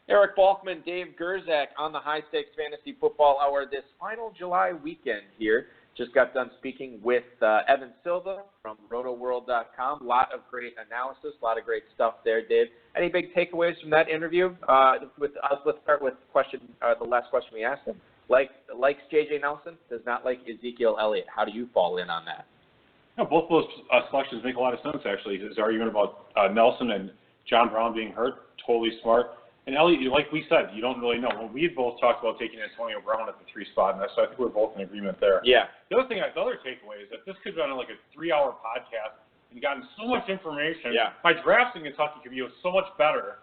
Eric Balkman, Dave Gerzak on the High Stakes Fantasy Football Hour this final July weekend here. Just got done speaking with Evan Silva from rotoworld.com. A lot of great analysis, a lot of great stuff there, Dave. Any big takeaways from that interview? Let's start with the last question we asked him. likes J.J. Nelson, does not like Ezekiel Elliott. How do you fall in on that? No, both those selections make a lot of sense, actually. His argument about Nelson and John Brown being hurt, totally smart. And Elliott, like we said, you don't really know. When we had both talked about taking Antonio Brown at the 3 spot, and so I think we're both in agreement there. Yeah. The other takeaway is that this could have been like a 3-hour podcast and gotten so much information. Yeah. My drafts in Kentucky could be so much better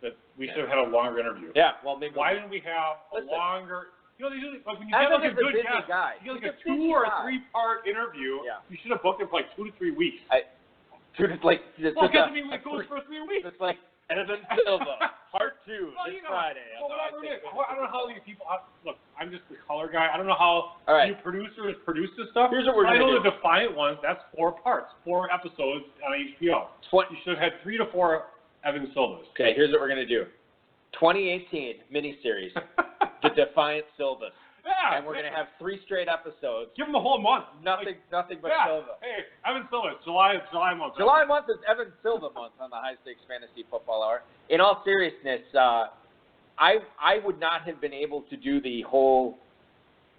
that we should have had a longer interview. Yeah. Well, maybe. Why didn't we have a longer? You know, like when you Evan get like a good busy guest, guy. you get like a 2 or 3-part interview. Yeah. You should have booked it for like 2 to 3 weeks. Dude, it's like it goes for 3 weeks. It's like Evan Silva, part 2 this Friday. I don't know how these people. Look, I'm just the color guy. I don't know how you producers produce this stuff. Here's what we're going to do. I know the Defiant ones. That's 4 parts, 4 episodes on HBO. You should have had 3 to 4 Evan Silvas. Okay, here's what we're going to do. 2018 miniseries, The Defiant Silvas. Yeah. And we're going to have 3 straight episodes. Give them a whole month. Nothing but Silva. Hey, Evan Silva, July month. July month is Evan Silva month on the High Stakes Fantasy Football Hour. In all seriousness, I would not have been able to do the whole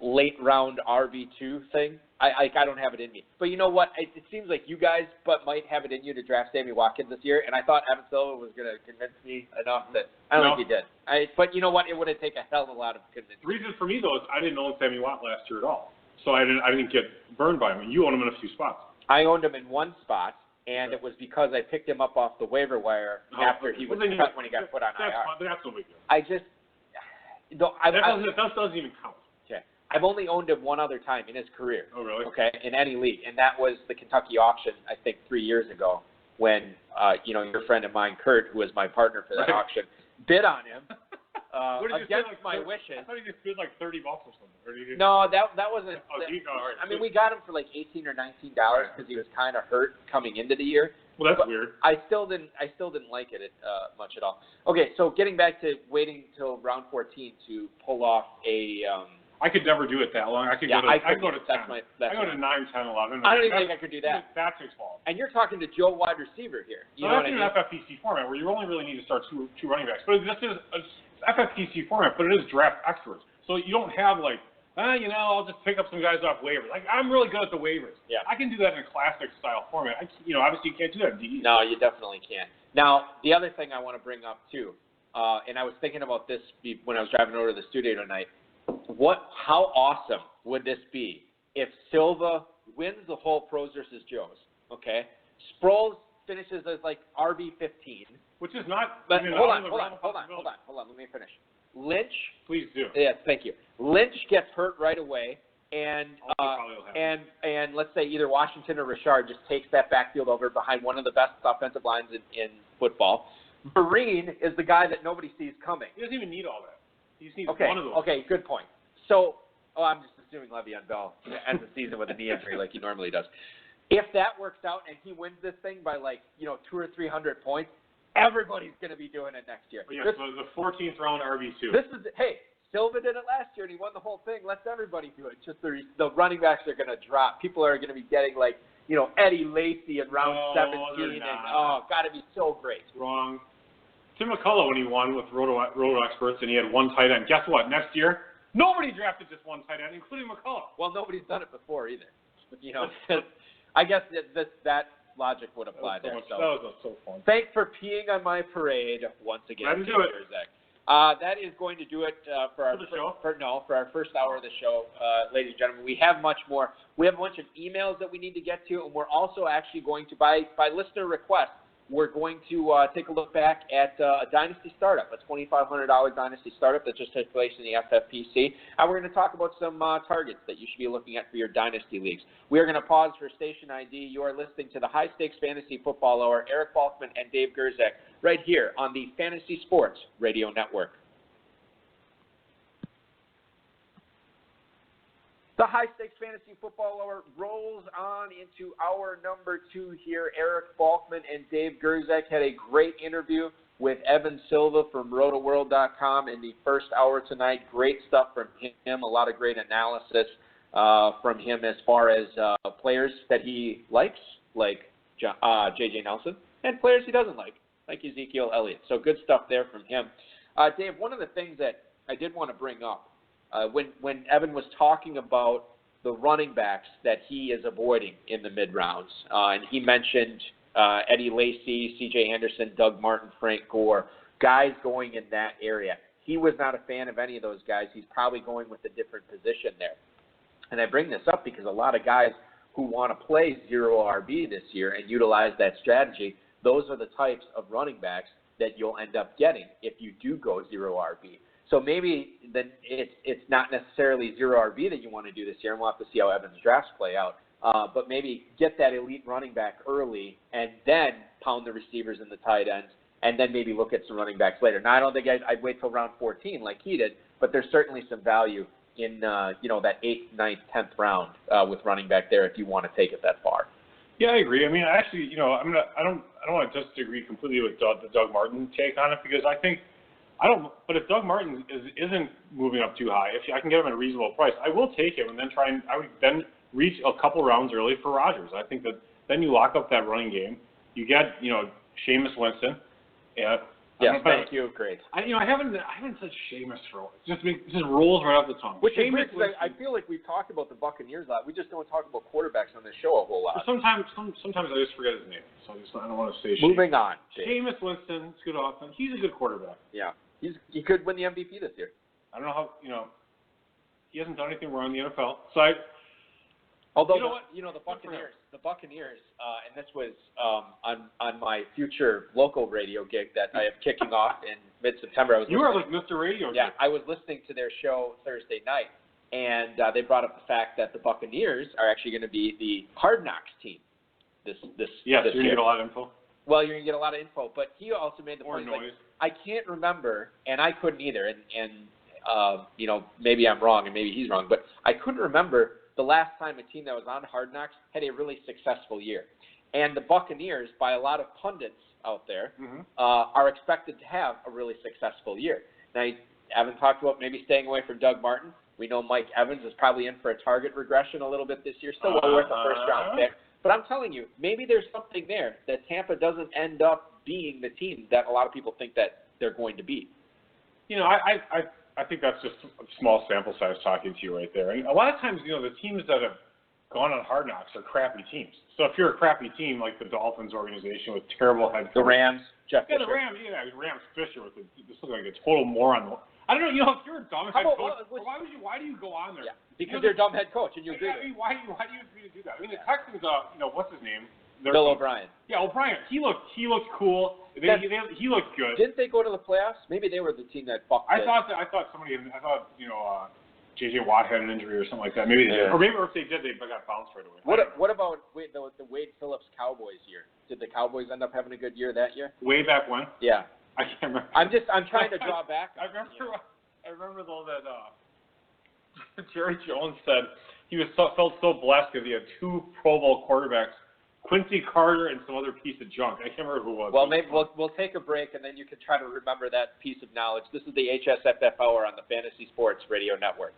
late round RB2 thing. I don't have it in me. But you know what? It seems like you guys might have it in you to draft Sammy Watkins this year, and I thought Evan Silva was going to convince me enough that I don't think he did. But you know what? It would have taken a hell of a lot of convincing. The reason for me, though, is I didn't own Sammy Watt last year at all. So I didn't get burned by him. You owned him in a few spots. I owned him in 1 spot, and it was because I picked him up off the waiver wire after he was cut when he got put on IR. That's no big deal. I just that doesn't even count. I've only owned him one other time in his career. Oh, really? Okay, in any league, and that was the Kentucky auction, I think 3 years ago, when your friend of mine, Kurt, who was my partner for that auction, bid on him against my wishes. I thought he just bid like $30 or something. No, that wasn't. Right. I mean, we got him for like $18 or $19 because he was kind of hurt coming into the year. Well, that's weird. I still didn't like it much at all. Okay, so getting back to waiting till round 14 to pull off a. I could never do it that long. I could go to 10. I go to 9, 10, 11. I don't even think I could do that. That's his fault. And you're talking to Joe wide receiver here. You know what I mean? That's an FFPC format where you only really need to start two running backs. But this is an FFPC format, but it is draft experts. So you don't have like, I'll just pick up some guys off waivers. Like, I'm really good at the waivers. Yeah. I can do that in a classic style format. Obviously you can't do that in DE. No, you definitely can't. Now, the other thing I want to bring up too, and I was thinking about this when I was driving over to the studio tonight. How awesome would this be if Silva wins the whole Pros versus Joes? Okay, Sproles finishes as like RB15, which is not. But hold on. Let me finish. Lynch, please do. Yes, thank you. Lynch gets hurt right away, and let's say either Washington or Richard just takes that backfield over behind one of the best offensive lines in football. Marine is the guy that nobody sees coming. He doesn't even need all that. He just needs one of those. Okay, good point. So, I'm just assuming Le'Veon Bell ends the season with a knee injury like he normally does. If that works out and he wins this thing by 200 or 300 points, everybody's going to be doing it next year. Yeah, so the 14th round RB2. Silva did it last year and he won the whole thing. Let's everybody do it. Just the running backs are going to drop. People are going to be getting Eddie Lacy in round 17 got to be so great. Wrong. Tim McCullough, when he won with Roto Experts and he had 1 tight end, guess what? Next year, nobody drafted just 1 tight end, including McCullough. Well, nobody's done it before either. I guess that logic would apply there. That was so fun. Thanks for peeing on my parade once again. Glad to do it. That is going to do it for our first hour of the show, ladies and gentlemen. We have much more. We have a bunch of emails that we need to get to, and we're also actually going to, by listener request, we're going to take a look back at a Dynasty startup, a $2,500 Dynasty startup that just took place in the FFPC. And we're going to talk about some targets that you should be looking at for your Dynasty leagues. We are going to pause for station ID. You are listening to the High Stakes Fantasy Football Hour, Eric Balkman and Dave Gerzak, right here on the Fantasy Sports Radio Network. The High Stakes Fantasy Football Hour rolls on into hour number 2 here. Eric Balkman and Dave Gerzak had a great interview with Evan Silva from Rotoworld.com in the first hour tonight. Great stuff from him, a lot of great analysis from him as far as players that he likes, like J.J. Nelson, and players he doesn't like Ezekiel Elliott. So good stuff there from him. Dave, one of the things that I did want to bring up when Evan was talking about the running backs that he is avoiding in the mid-rounds, and he mentioned Eddie Lacy, C.J. Anderson, Doug Martin, Frank Gore, guys going in that area. He was not a fan of any of those guys. He's probably going with a different position there. And I bring this up because a lot of guys who want to play zero RB this year and utilize that strategy, those are the types of running backs that you'll end up getting if you do go zero RB. So maybe then it's not necessarily zero RB that you want to do this year, and we'll have to see how Evan's drafts play out. But maybe get that elite running back early and then pound the receivers and the tight ends, and then maybe look at some running backs later. Now, I don't think I'd wait till round 14 like he did, but there's certainly some value in that 8th, 9th, 10th round with running back there if you want to take it that far. Yeah, I agree. I mean, actually, I don't want to disagree completely with the Doug Martin take on it because but if Doug Martin isn't moving up too high, if I can get him at a reasonable price, I will take him and then I would then reach a couple rounds early for Rodgers. I think that then you lock up that running game. You get, Jameis Winston. Yeah. Yes, thank you. Great. I haven't said Jameis for it just rolls right off the tongue. Which is weird because I feel like we've talked about the Buccaneers a lot. We just don't talk about quarterbacks on this show a whole lot. Sometimes I just forget his name, so I don't want to say. Moving on. Jameis Winston, it's good offense. He's a good quarterback. Yeah, he could win the MVP this year. I don't know how he hasn't done anything wrong in the NFL. So Although the Buccaneers, and this was on my future local radio gig that I have kicking off in mid-September. You are like Mr. Radio. Yeah, I was listening to their show Thursday night, and they brought up the fact that the Buccaneers are actually going to be the Hard Knocks team. Yes, you're going to get a lot of info. Well, you're going to get a lot of info, but he also made the point. Noise. I can't remember, and I couldn't either, and maybe I'm wrong, and maybe he's wrong, but I couldn't remember the last time a team that was on Hard Knocks had a really successful year. And the Buccaneers, by a lot of pundits out there, are expected to have a really successful year. Now, Evan talked about maybe staying away from Doug Martin. We know Mike Evans is probably in for a target regression a little bit this year, still well worth a first-round pick. But I'm telling you, maybe there's something there that Tampa doesn't end up being the team that a lot of people think that they're going to be. I think that's just a small sample size talking to you right there. And a lot of times, the teams that have gone on Hard Knocks are crappy teams. So if you're a crappy team like the Dolphins organization with terrible head coach. The Rams, Jeff Fisher. Rams Fisher with this looks like a total moron. I don't know, if you're a dumb head coach, why do you go on there? Yeah, because you're a dumb head coach and you agree with it. Why do you agree to do that? I mean, the Texans, what's his name? Bill O'Brien. Yeah, O'Brien. He looked cool. He looked good. Didn't they go to the playoffs? Maybe they were the team that fucked. I thought J.J. Watt had an injury or something like that. Maybe they did. Or if they did, they got bounced right away. What about the Wade Phillips Cowboys year? Did the Cowboys end up having a good year that year? Way back when? Yeah. I can't remember. I'm trying to draw back. I remember though that Jerry Jones said he felt so blessed because he had 2 Pro Bowl quarterbacks, Quincy Carter and some other piece of junk. I can't remember who it was. Well, maybe we'll take a break, and then you can try to remember that piece of knowledge. This is the HSFF Hour on the Fantasy Sports Radio Network.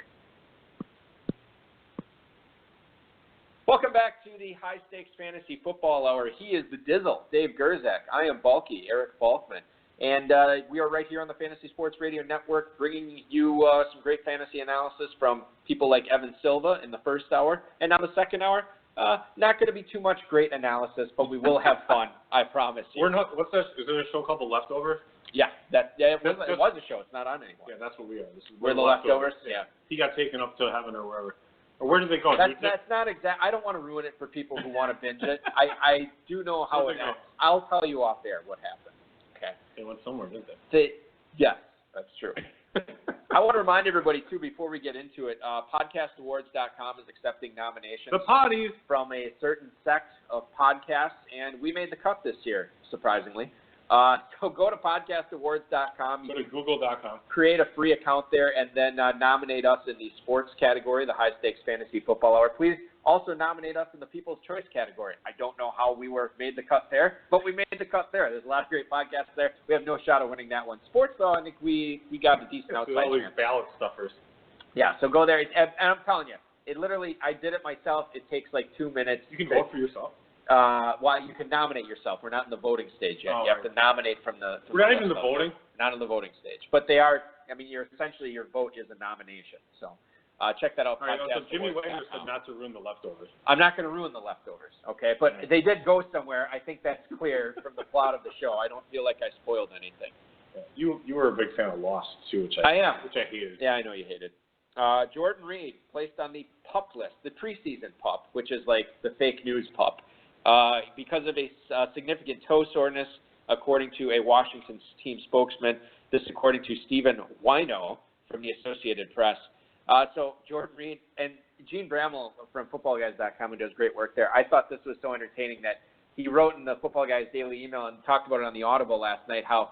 Welcome back to the High Stakes Fantasy Football Hour. He is the Dizzle, Dave Gerzak. I am Bulky, Eric Falkman. And we are right here on the Fantasy Sports Radio Network bringing you some great fantasy analysis from people like Evan Silva in the first hour. And now the second hour, not going to be too much great analysis, but we will have fun, I promise you. What's that? Is there a show called The Leftovers? Yeah, it was a show. It's not on anymore. Yeah, that's what we are. We're the Leftovers? Yeah. He got taken up to heaven or wherever. Or where did they go? That's not exact. I don't want to ruin it for people who want to binge it. I do know how it ends. I'll tell you off air what happened. Okay. They went somewhere, didn't they? Yes, that's true. I want to remind everybody, too, before we get into it, podcastawards.com is accepting nominations from a certain sect of podcasts, and we made the cut this year, surprisingly. So go to podcastawards.com. Go to google.com. Create a free account there, and then nominate us in the sports category, the High Stakes Fantasy Football Hour. Please also nominate us in the People's Choice category. I don't know how we made the cut there, but we made the cut there. There's a lot of great podcasts there. We have no shot of winning that one. Sports, though, I think we got a decent outside chance. All these ballot stuffers. Yeah, so go there. And I'm telling you, I did it myself. It takes like 2 minutes. You can vote for yourself. Well, you can nominate yourself. We're not in the voting stage yet. You have to nominate from the. We're not even in the voting. not on the voting stage. But they are, I mean, your vote is a nomination. So check that out. All right, so Jimmy Wagner said not to ruin the leftovers. I'm not going to ruin the leftovers, okay? But they did go somewhere. I think that's clear from the plot of the show. I don't feel like I spoiled anything. Yeah. You were a big fan of Lost, too, which I am. Which I hated. Yeah, I know you hated. Jordan Reed placed on the PUP list, the preseason PUP, which is like the fake news PUP, because of a significant toe soreness, according to a Washington team spokesman. This according to Stephen Wino from the Associated Press. So Jordan Reed and Gene Bramall from FootballGuys.com, who does great work there, I thought this was so entertaining that he wrote in the Football Guys Daily email and talked about it on the Audible last night how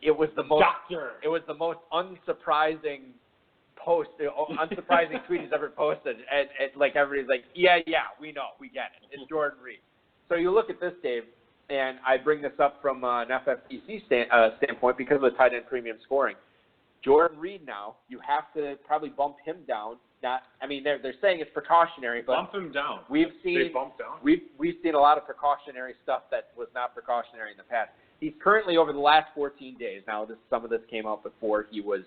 it was the most unsurprising post, unsurprising tweet he's ever posted, and like everybody's like, yeah, we know, we get it. It's Jordan Reed. So you look at this, Dave, and I bring this up from an FFPC standpoint because of the tight end premium scoring. Jordan Reed now, you have to probably bump him down. They're saying it's precautionary, but bump him down. We've seen a lot of precautionary stuff that was not precautionary in the past. He's currently over the last 14 days. Now, some of this came out before he was,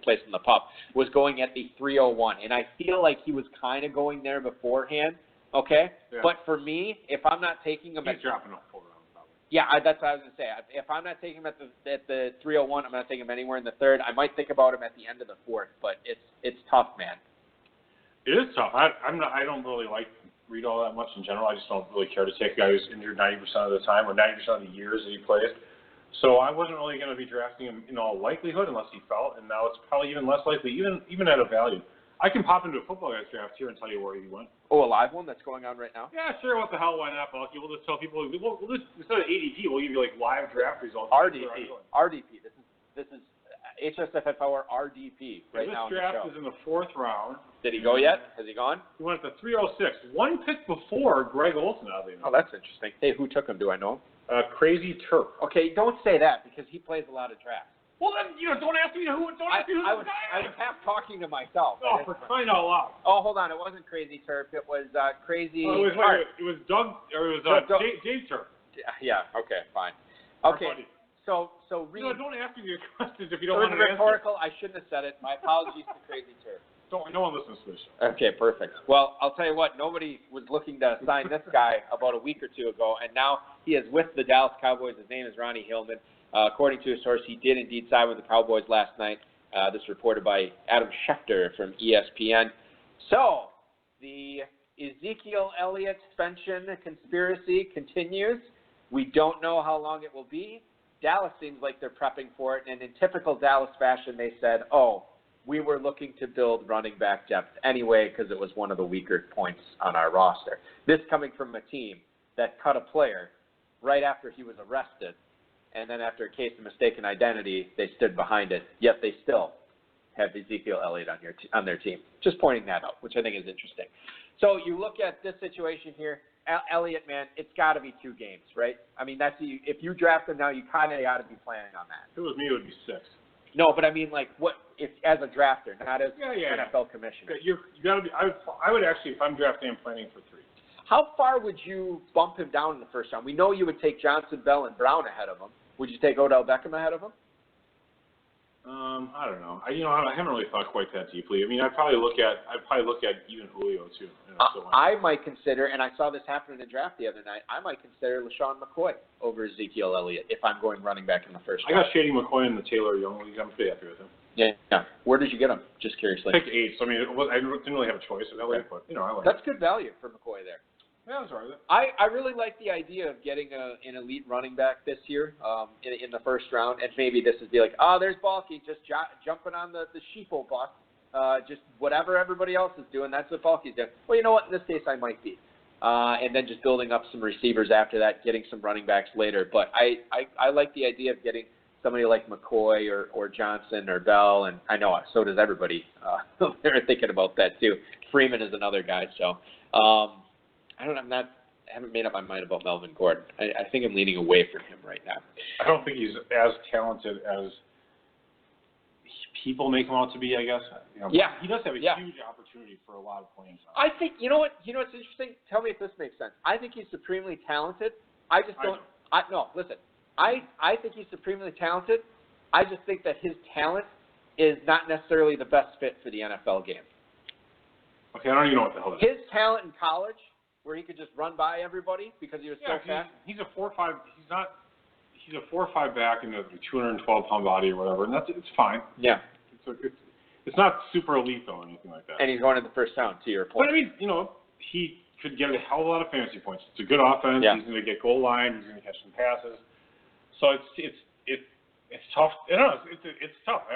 placed in the PUP. Was going at the 301, and I feel like he was kind of going there beforehand. Okay, yeah. But for me, if I'm not taking him, he's dropping off 4 rounds probably. Yeah, that's what I was gonna say. If I'm not taking him at the 301, I'm not taking him anywhere in the third. I might think about him at the end of the fourth, but it's tough, man. It is tough. I don't really like Reed all that much in general. I just don't really care to take a guy who's injured 90% of the time or 90% of the years that he plays. So I wasn't really going to be drafting him in all likelihood unless he fell, and now it's probably even less likely, even at a value. I can pop into a Football Guys draft here and tell you where he went. Oh, a live one that's going on right now? Yeah, sure. What the hell? Why not, Balky? We'll just tell people. We'll just, instead of ADP, we'll give you like live draft results. RDP. This is HSFFR RDP right now. This draft is in the 4th round. Did he go yet? Has he gone? He went at the 306. One pick before Greg Olsen, oddly enough. Oh, that's interesting. Hey, who took him? Do I know him? Crazy Turk. Okay, don't say that because he plays a lot of drafts. Well, then, don't ask me who. Don't ask me who the guy is. I was half talking to myself. Oh, for crying out loud. Oh, hold on. It wasn't Crazy Turk. It was Crazy. Oh, it was Doug, or it was Dave Turk. Yeah. Okay. Fine. Okay. So Reed. No, don't ask me your questions if you don't want to answer. It was rhetorical. I shouldn't have said it. My apologies to Crazy Turk. No one listens to this show. Okay, perfect. Well, I'll tell you what. Nobody was looking to sign this guy about a week or two ago, and now he is with the Dallas Cowboys. His name is Ronnie Hillman. According to a source, he did indeed sign with the Cowboys last night. This reported by Adam Schefter from ESPN. So the Ezekiel Elliott suspension conspiracy continues. We don't know how long it will be. Dallas seems like they're prepping for it, and in typical Dallas fashion, they said, we were looking to build running back depth anyway because it was one of the weaker points on our roster. This coming from a team that cut a player right after he was arrested, and then after a case of mistaken identity, they stood behind it, yet they still have Ezekiel Elliott on their team. Just pointing that out, which I think is interesting. So you look at this situation here, Elliott, man, it's got to be 2 games, right? I mean, if you draft him now, you kind of got to be planning on that. If it was me, it would be 6. No, but I mean, like, what if as a drafter, not as NFL commissioner? You got to be. I would actually, if I'm drafting, I'm planning for 3. How far would you bump him down in the first round? We know you would take Johnson, Bell, and Brown ahead of him. Would you take Odell Beckham ahead of him? I don't know. I haven't really thought quite that deeply. I mean, I'd probably look at even Julio too. I might consider, and I saw this happen in the draft the other night. I might consider LaShawn McCoy over Ezekiel Elliott if I'm going running back in the first round. I got Shady McCoy in the Taylor Young league. I'm pretty happy with him. Yeah. Where did you get him? Just curiously. Pick 8. So I mean, I didn't really have a choice with Elliott, but I like. That's good value for McCoy there. Yeah, that's all right. I really like the idea of getting an elite running back this year in the first round, and maybe this would be like, there's Balky just jumping on the sheeple bus, just whatever everybody else is doing, that's what Balky's doing. Well, you know what? In this case, I might be, and then just building up some receivers after that, getting some running backs later. But I like the idea of getting somebody like McCoy or Johnson or Bell, and I know so does everybody. They're thinking about that too. Freeman is another guy, so. I haven't made up my mind about Melvin Gordon. I think I'm leaning away from him right now. I don't think he's as talented as people make him out to be, I guess. Yeah. He does have a huge opportunity for a lot of playing time. I think, you know what's interesting? Tell me if this makes sense. I think he's supremely talented. I just don't. No, listen. I think he's supremely talented. I just think that his talent is not necessarily the best fit for the NFL game. Okay, I don't even know what the hell that is. His talent in college, where he could just run by everybody because he was so fast. He's a 4.5. He's a 4.5 back in a 212-pound body or whatever, and it's fine. Yeah. It's not super elite though, or anything like that. And he's going in the first round, to your point. But I mean, he could get a hell of a lot of fantasy points. It's a good offense. Yeah. He's going to get goal line. He's going to catch some passes. So it's tough. It's tough.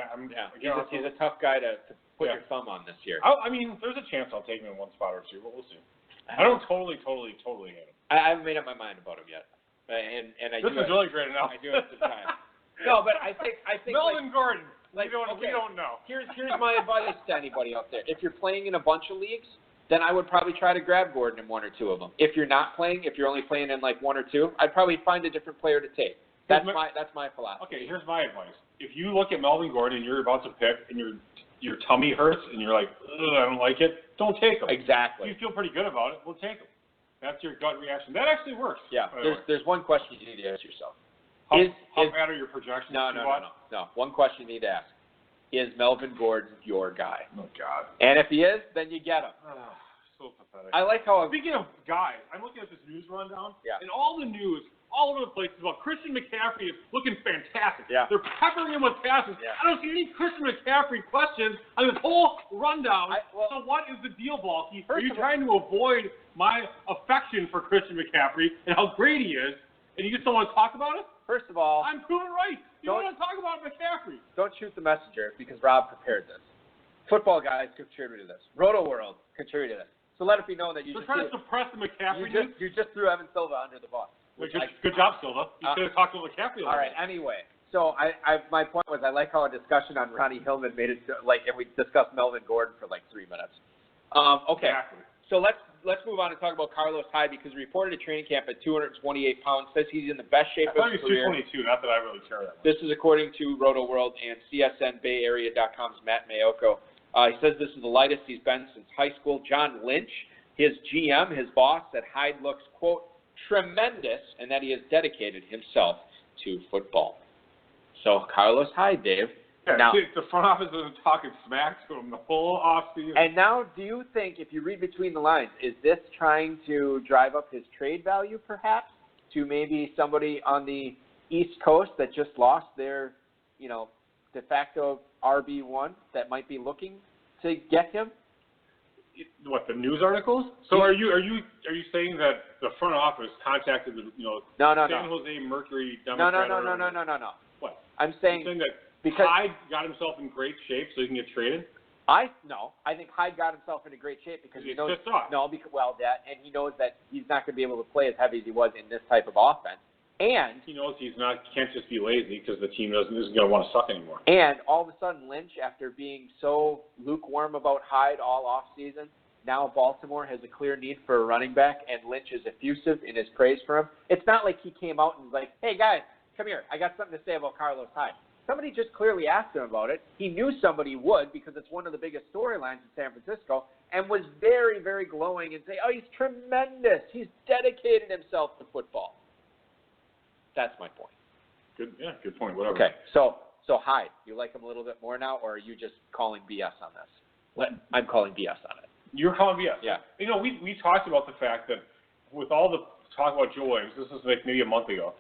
He's a tough guy to put your thumb on this year. I mean, there's a chance I'll take him in one spot or two, but we'll see. I don't totally hate him. I haven't made up my mind about him yet. And this is really great enough. I do have some time. No, but I think Melvin Gordon. We don't know. Here's my advice to anybody out there. If you're playing in a bunch of leagues, then I would probably try to grab Gordon in one or two of them. If you're not playing, if you're only playing in like one or two, I'd probably find a different player to take. That's my philosophy. Okay, here's my advice. If you look at Melvin Gordon and you're about to pick and your tummy hurts and you're like, I don't like it, don't take him. Exactly. If you feel pretty good about it, we'll take him. That's your gut reaction. That actually works. Yeah. There's one question you need to ask yourself. How bad are your projections? No. One question you need to ask. Is Melvin Gordon your guy? Oh, God. And if he is, then you get him. So pathetic. I like how... Speaking of guys, I'm looking at this news rundown, and all the news all over the place is about Christian McCaffrey is looking fantastic. Yeah. They're peppering him with passes. Yeah. I don't see any Christian McCaffrey questions on this whole rundown. So what is the deal, Balky? Are you trying to avoid my affection for Christian McCaffrey and how great he is, and you just don't want to talk about it? First of all... I'm proven right. You don't want to talk about McCaffrey. Don't shoot the messenger because Rob prepared this. Football guys contributed to this. Rotoworld contributed to this. So let it be known that They're trying to suppress the McCaffrey news? You just threw Evan Silva under the bus. Good job, Silva. You should have talked to McCaffrey. All right. Anyway, so my point was I like how a discussion on Ronnie Hillman made it and we discussed Melvin Gordon for like 3 minutes. Okay. Exactly. So let's move on and talk about Carlos Hyde because he reported at training camp at 228 pounds. Says he's in the best shape of his career. I thought he was 222. Not that I really care that much. This is according to Rotoworld and CSNBayArea.com's Matt Mayoko. He says this is the lightest he's been since high school. John Lynch, his GM, his boss, said Hyde looks, quote, tremendous, and that he has dedicated himself to football. So Carlos Hyde, Dave. Yeah, now, the front office has been talking smack to him the whole offseason. And now, do you think, if you read between the lines, is this trying to drive up his trade value, perhaps, to maybe somebody on the East Coast that just lost their, de facto RB1 that might be looking to get him? What, the news articles? So are you saying that the front office contacted the San Jose Mercury Democrat? No. What? I'm saying that because Hyde got himself in great shape so he can get traded? I think Hyde got himself into great shape because he knows and he knows that he's not going to be able to play as heavy as he was in this type of offense. And he knows he can't just be lazy because the team isn't going to want to suck anymore. And all of a sudden, Lynch, after being so lukewarm about Hyde all offseason, now Baltimore has a clear need for a running back, and Lynch is effusive in his praise for him. It's not like he came out and was like, hey, guys, come here. I got something to say about Carlos Hyde. Somebody just clearly asked him about it. He knew somebody would because it's one of the biggest storylines in San Francisco and was very, very glowing and say, oh, he's tremendous. He's dedicated himself to football. That's my point. Good point. Whatever. Okay, so Hyde, you like him a little bit more now, or are you just calling BS on this? I'm calling BS on it. You're calling BS? Yeah. We talked about the fact that with all the talk about Joe Williams, this was like maybe a month ago,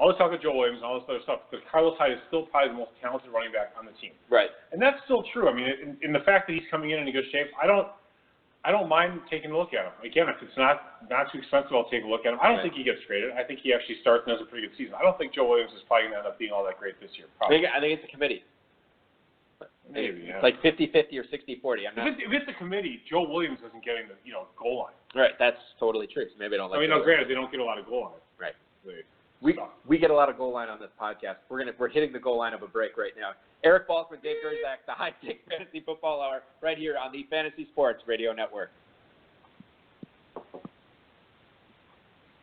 all the talk about Joe Williams and all this other stuff, because Carlos Hyde is still probably the most talented running back on the team. Right. And that's still true. I mean, in the fact that he's coming in good shape, I don't mind taking a look at him. Again, if it's not too expensive, I'll take a look at him. I don't think he gets traded. I think he actually starts and has a pretty good season. I don't think Joe Williams is probably going to end up being all that great this year. Probably. I think it's a committee. Maybe, yeah. Like 50-50 or 60-40. If it's a committee, Joe Williams isn't getting the goal line. Right, that's totally true. So maybe I don't like. Granted, they don't get a lot of goal line. Right. We get a lot of goal line on this podcast. We're hitting the goal line of a break right now. Eric Balkman, Dave Gerzak, the High Stakes Fantasy Football Hour, right here on the Fantasy Sports Radio Network.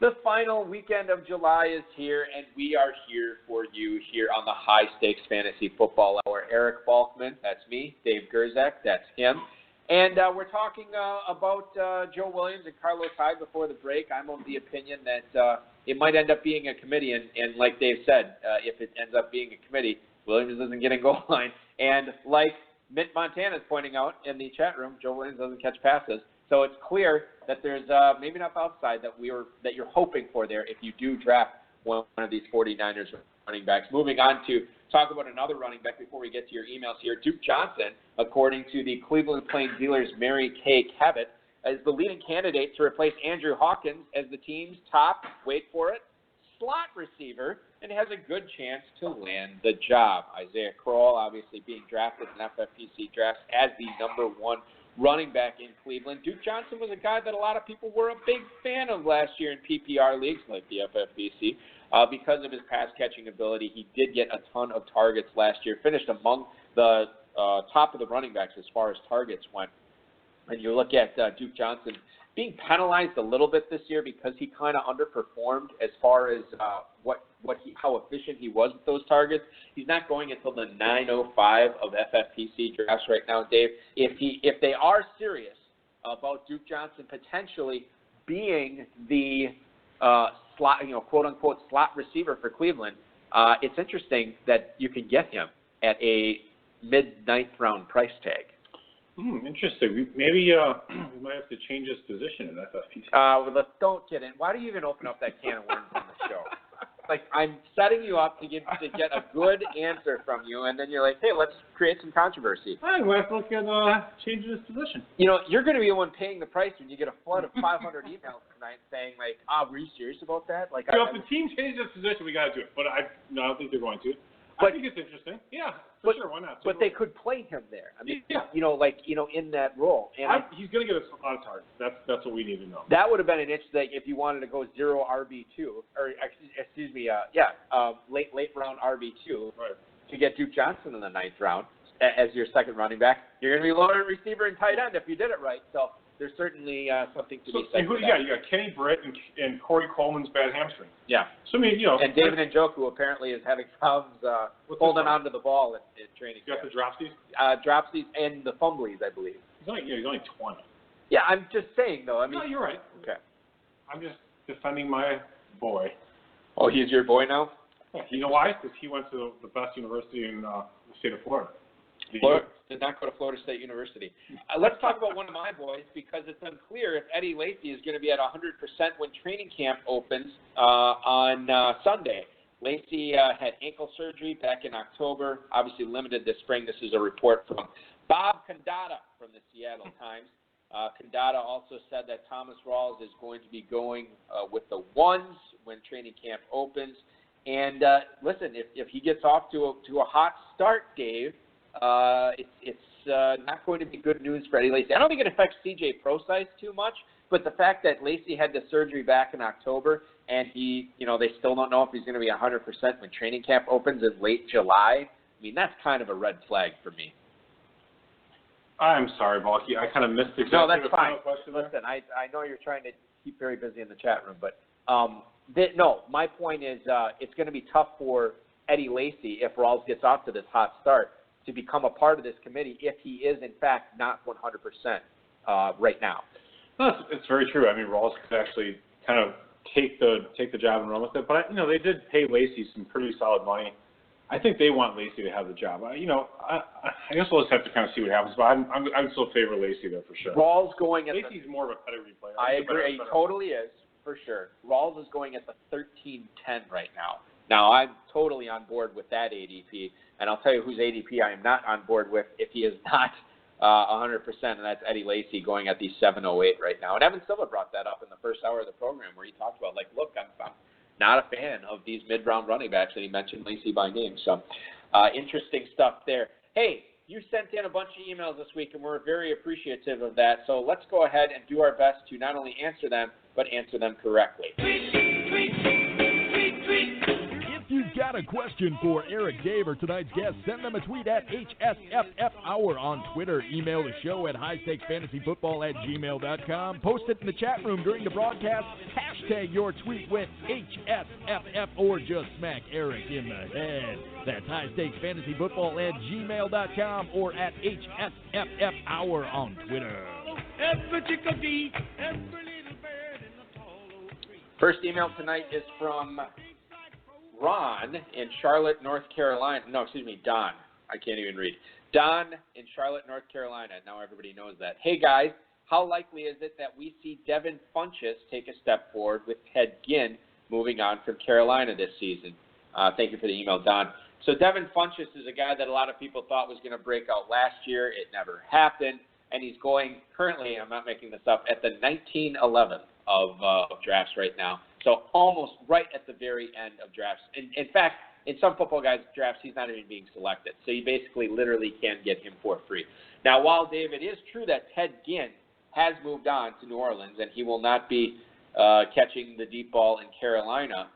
The final weekend of July is here, and we are here for you here on the High Stakes Fantasy Football Hour. Eric Balkman, that's me. Dave Gerzak, that's him. And we're talking about Joe Williams and Carlos Hyde before the break. I'm of the opinion that it might end up being a committee, and like Dave said, if it ends up being a committee, Williams doesn't get in goal line. And like Mint Montana is pointing out in the chat room, Joe Williams doesn't catch passes. So it's clear that there's maybe enough outside that you're hoping for there if you do draft one of these 49ers running backs. Moving on to talk about another running back before we get to your emails here. Duke Johnson, according to the Cleveland Plain Dealers' Mary Kay Cabot, is the leading candidate to replace Andrew Hawkins as the team's top, wait for it, slot receiver, and has a good chance to land the job. Isaiah Crowell obviously being drafted in FFPC drafts as the number 1 running back in Cleveland. Duke Johnson was a guy that a lot of people were a big fan of last year in PPR leagues like the FFPC. Because of his pass-catching ability, he did get a ton of targets last year, finished among the top of the running backs as far as targets went. And you look at Duke Johnson being penalized a little bit this year because he kind of underperformed as far as how efficient he was with those targets. He's not going until the 905 of FFPC drafts right now, Dave. If they are serious about Duke Johnson potentially being the slot, quote unquote slot receiver for Cleveland, it's interesting that you can get him at a mid-9th round price tag. Interesting. Maybe we might have to change his position in FFPC. Let's don't get in. Why do you even open up that can of worms on the show? Like, I'm setting you up to get a good answer from you, and then you're like, hey, let's create some controversy. I might have to look at changing his position. You're going to be the one paying the price when you get a flood of 500 emails tonight saying, like, were you serious about that? Like, if the team changes his position, we got to do it. But I don't think they're going to. I think it's interesting. Yeah, sure. Why not? But they could play him there. I mean, in that role. And he's going to get a lot of targets. That's what we need to know. That would have been an itch that if you wanted to go 0 RB2, or late round RB2, right, to get Duke Johnson in the 9th round as your second running back, you're going to be lower at receiver and tight end if you did it right. So there's certainly something to be said. You got Kenny Britt and Corey Coleman's bad hamstring. Yeah. So I mean, and David Njoku apparently is having problems holding onto the ball in training. You got the dropsies? Dropsies and the fumblies, I believe. He's only 20. Yeah, I'm just saying though. I mean, no, you're right. Okay. I'm just defending my boy. Oh, he's your boy now? Yeah, you know why? Because he went to the best university in the state of Florida. Florida did not go to Florida State University. Let's talk about one of my boys because it's unclear if Eddie Lacy is going to be at 100% when training camp opens on Sunday. Lacy had ankle surgery back in October, obviously limited this spring. This is a report from Bob Condata from the Seattle Times. Condata also said that Thomas Rawls is going to be going with the ones when training camp opens. And listen, if he gets off to a hot start, Dave, it's not going to be good news for Eddie Lacy. I don't think it affects CJ Procise too much, but the fact that Lacy had the surgery back in October and they still don't know if he's going to be 100% when training camp opens in late July, I mean, that's kind of a red flag for me. I'm sorry, Balky. I kind of missed exactly No, that's the fine. final question there. Listen, I know you're trying to keep very busy in the chat room, but my point is it's going to be tough for Eddie Lacy if Rawls gets off to this hot start to become a part of this committee if he is, in fact, not 100% right now. No, it's very true. I mean, Rawls could actually kind of take the job and run with it. But, they did pay Lacy some pretty solid money. I think they want Lacy to have the job. I guess we'll just have to kind of see what happens. But I would still favor Lacy there for sure. Rawls going at Lacy's more of a pedigree player. I agree. He totally is, for sure. Rawls is going at the 13-10 right now. Now, I'm totally on board with that ADP, and I'll tell you whose ADP I am not on board with if he is not 100%, and that's Eddie Lacy going at the 708 right now. And Evan Silva brought that up in the first hour of the program where he talked about, like, look, I'm not a fan of these mid-round running backs, and he mentioned Lacy by name. So interesting stuff there. Hey, you sent in a bunch of emails this week, and we're very appreciative of that. So let's go ahead and do our best to not only answer them, but answer them correctly. If you've got a question for Eric, Dave, or tonight's guest, send them a tweet at HSFF Hour on Twitter. Email the show at highstakesfantasyfootball@gmail.com. Post it in the chat room during the broadcast. Hashtag your tweet with HSFF or just smack Eric in the head. That's highstakesfantasyfootball@gmail.com or at HSFF Hour on Twitter. First email tonight is from Ron in Charlotte, North Carolina. No, excuse me, Don. I can't even read. Don in Charlotte, North Carolina. Now everybody knows that. Hey, guys, how likely is it that we see Devin Funchess take a step forward with Ted Ginn moving on from Carolina this season? Thank you for the email, Don. So Devin Funchess is a guy that a lot of people thought was going to break out last year. It never happened. And he's going currently, I'm not making this up, at the 1911 of drafts right now. So almost right at the very end of drafts. In fact, in some football guys' drafts, he's not even being selected. So you basically literally can get him for free. Now, while, Dave, it is true that Ted Ginn has moved on to New Orleans and he will not be catching the deep ball in Carolina,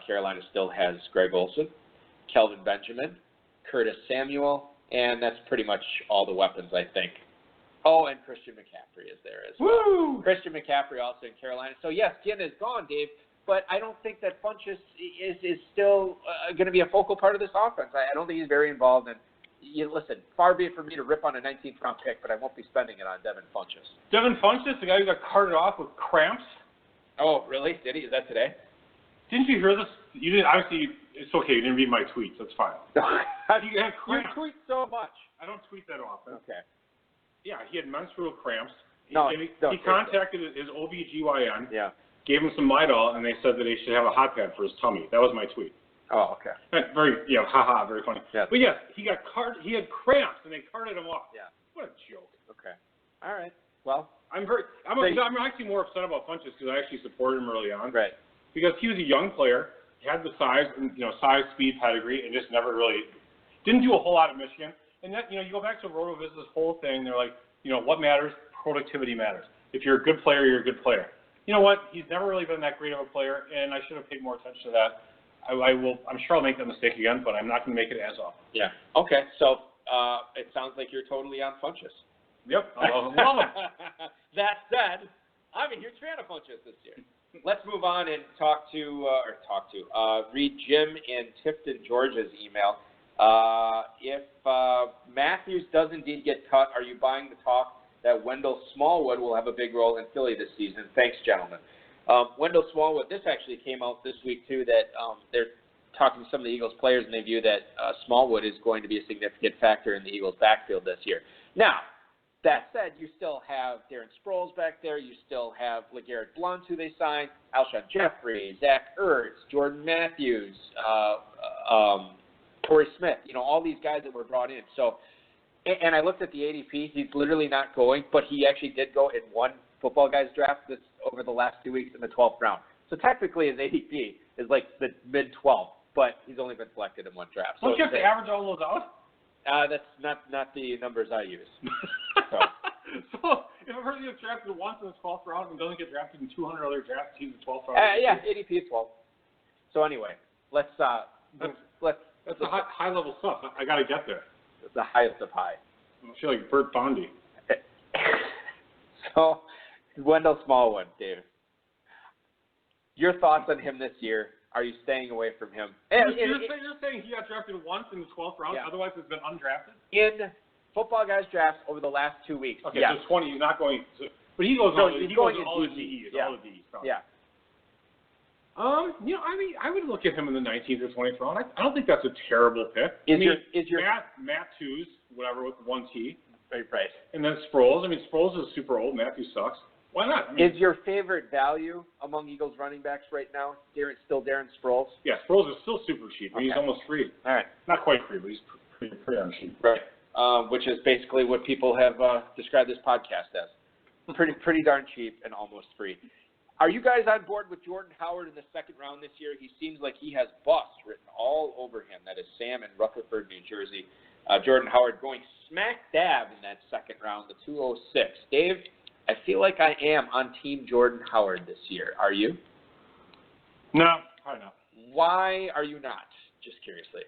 Carolina still has Greg Olsen, Kelvin Benjamin, Curtis Samuel, and that's pretty much all the weapons, I think. Oh, and Christian McCaffrey is there as well. Woo! Christian McCaffrey also in Carolina. So, yes, Ginn is gone, Dave, but I don't think that Funchess is still going to be a focal part of this offense. I don't think he's very involved. And listen, far be it for me to rip on a 19th round pick, but I won't be spending it on Devin Funchess. Devin Funchess, the guy who got carted off with cramps. Oh, really? Did he? Is that today? Didn't you hear this? You didn't. Obviously, it's okay. You didn't read my tweets. That's fine. You tweet so much. I don't tweet that often. Okay. Yeah, he had menstrual cramps. He contacted his OBGYN. Yeah. Gave him some Midol, and they said that he should have a hot pad for his tummy. That was my tweet. Oh, okay. Very, haha, very funny. Yes. But yes, he had cramps, and they carted him off. Yeah. What a joke. Okay. All right. Well, I'm actually more upset about Funchess because I actually supported him early on. Right. Because he was a young player, had the size, size, speed, pedigree, and just never really didn't do a whole lot at Michigan. And that, you go back to Rotoworld, this whole thing. They're like, what matters? Productivity matters. If you're a good player, you're a good player. You know what? He's never really been that great of a player, and I should have paid more attention to that. I'm sure I'll make that mistake again, but I'm not going to make it as often. Yeah. Okay. So it sounds like you're totally on Funchess. Yep. I love him. That said, I'm a huge fan of Funchess this year. Let's move on and read Jim in Tifton, Georgia's email. If Matthews does indeed get cut, are you buying the talk that Wendell Smallwood will have a big role in Philly this season? Thanks, gentlemen. Wendell Smallwood, this actually came out this week, too, that they're talking to some of the Eagles players, and they view that Smallwood is going to be a significant factor in the Eagles' backfield this year. Now, that said, you still have Darren Sproles back there. You still have LeGarrette Blount, who they signed, Alshon Jeffrey, Zach Ertz, Jordan Matthews, Torrey Smith, all these guys that were brought in. So, and I looked at the ADP. He's literally not going, but he actually did go in one football guys draft this over the last 2 weeks in the 12th round. So technically his ADP is like the mid-12th, but he's only been selected in one draft. Don't you have to average all those out? That's not the numbers I use. So if a person gets drafted once in the 12th round and doesn't get drafted in 200 other drafts, he's the 12th round. ADP is 12. So anyway, let's That's the high level stuff. I got to get there. It's the highest of high. I feel like Bert Bondy. So, Wendell Smallwood, David. Your thoughts on him this year? Are you staying away from him? You're saying he got drafted once in the 12th round, otherwise it's been undrafted? In football guys drafts over the last 2 weeks. Okay, so 20, he's not going – but he goes all the DEs. Yeah. All the DEs, probably. Yeah. I would look at him in the 19th or 20th round. I don't think that's a terrible pick. Matt Tews, whatever, with 1T. Right. And then Sproles. Sproles is super old. Matthews sucks. Why not? Is your favorite value among Eagles running backs right now still Darren Sproles? Yeah, Sproles is still super cheap. Okay. He's almost free. All right. Not quite free, but he's pretty darn cheap. Right. Which is basically what people have described this podcast as. Pretty darn cheap and almost free. Are you guys on board with Jordan Howard in the second round this year? He seems like he has bust written all over him. That is Sam in Rutherford, New Jersey. Jordan Howard going smack dab in that second round, the 206. Dave, I feel like I am on Team Jordan Howard this year. Are you? No, probably not. Why are you not? Just curiously.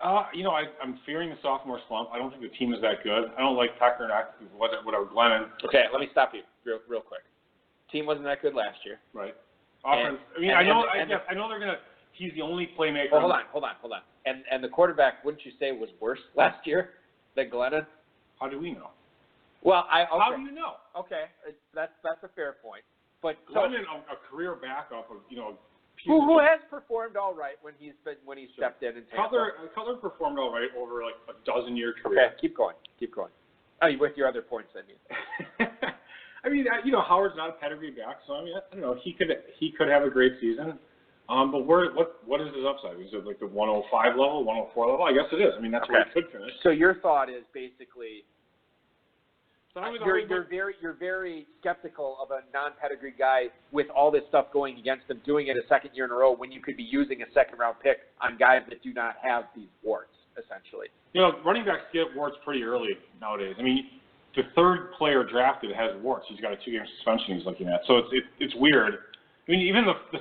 I'm fearing the sophomore slump. I don't think the team is that good. I don't like Tucker and whatever Glennon. Okay, let me stop you real quick. Team wasn't that good last year. Right. Offense. I know they're gonna. He's the only playmaker. Well, hold on. And the quarterback, wouldn't you say, was worse last year than Glennon? How do we know? Well, How do you know? Okay, that's a fair point. But Glennon, a career backup, Who has performed all right when he's stepped in and Cutler performed all right over like a dozen-year career. Okay, keep going. Oh, with your other points, I mean. I mean, Howard's not a pedigree back, so I mean, I don't know. He could have a great season. But what is his upside? Is it like the 105 level, 104 level? I guess it is. I mean, that's where he could finish. So your thought is basically. You're very skeptical of a non-pedigree guy with all this stuff going against him, doing it a second year in a row when you could be using a second-round pick on guys that do not have these warts, essentially. Running backs get warts pretty early nowadays. I mean, the third player drafted has warts. He's got a 2-game suspension he's looking at. So it's weird. I mean, even the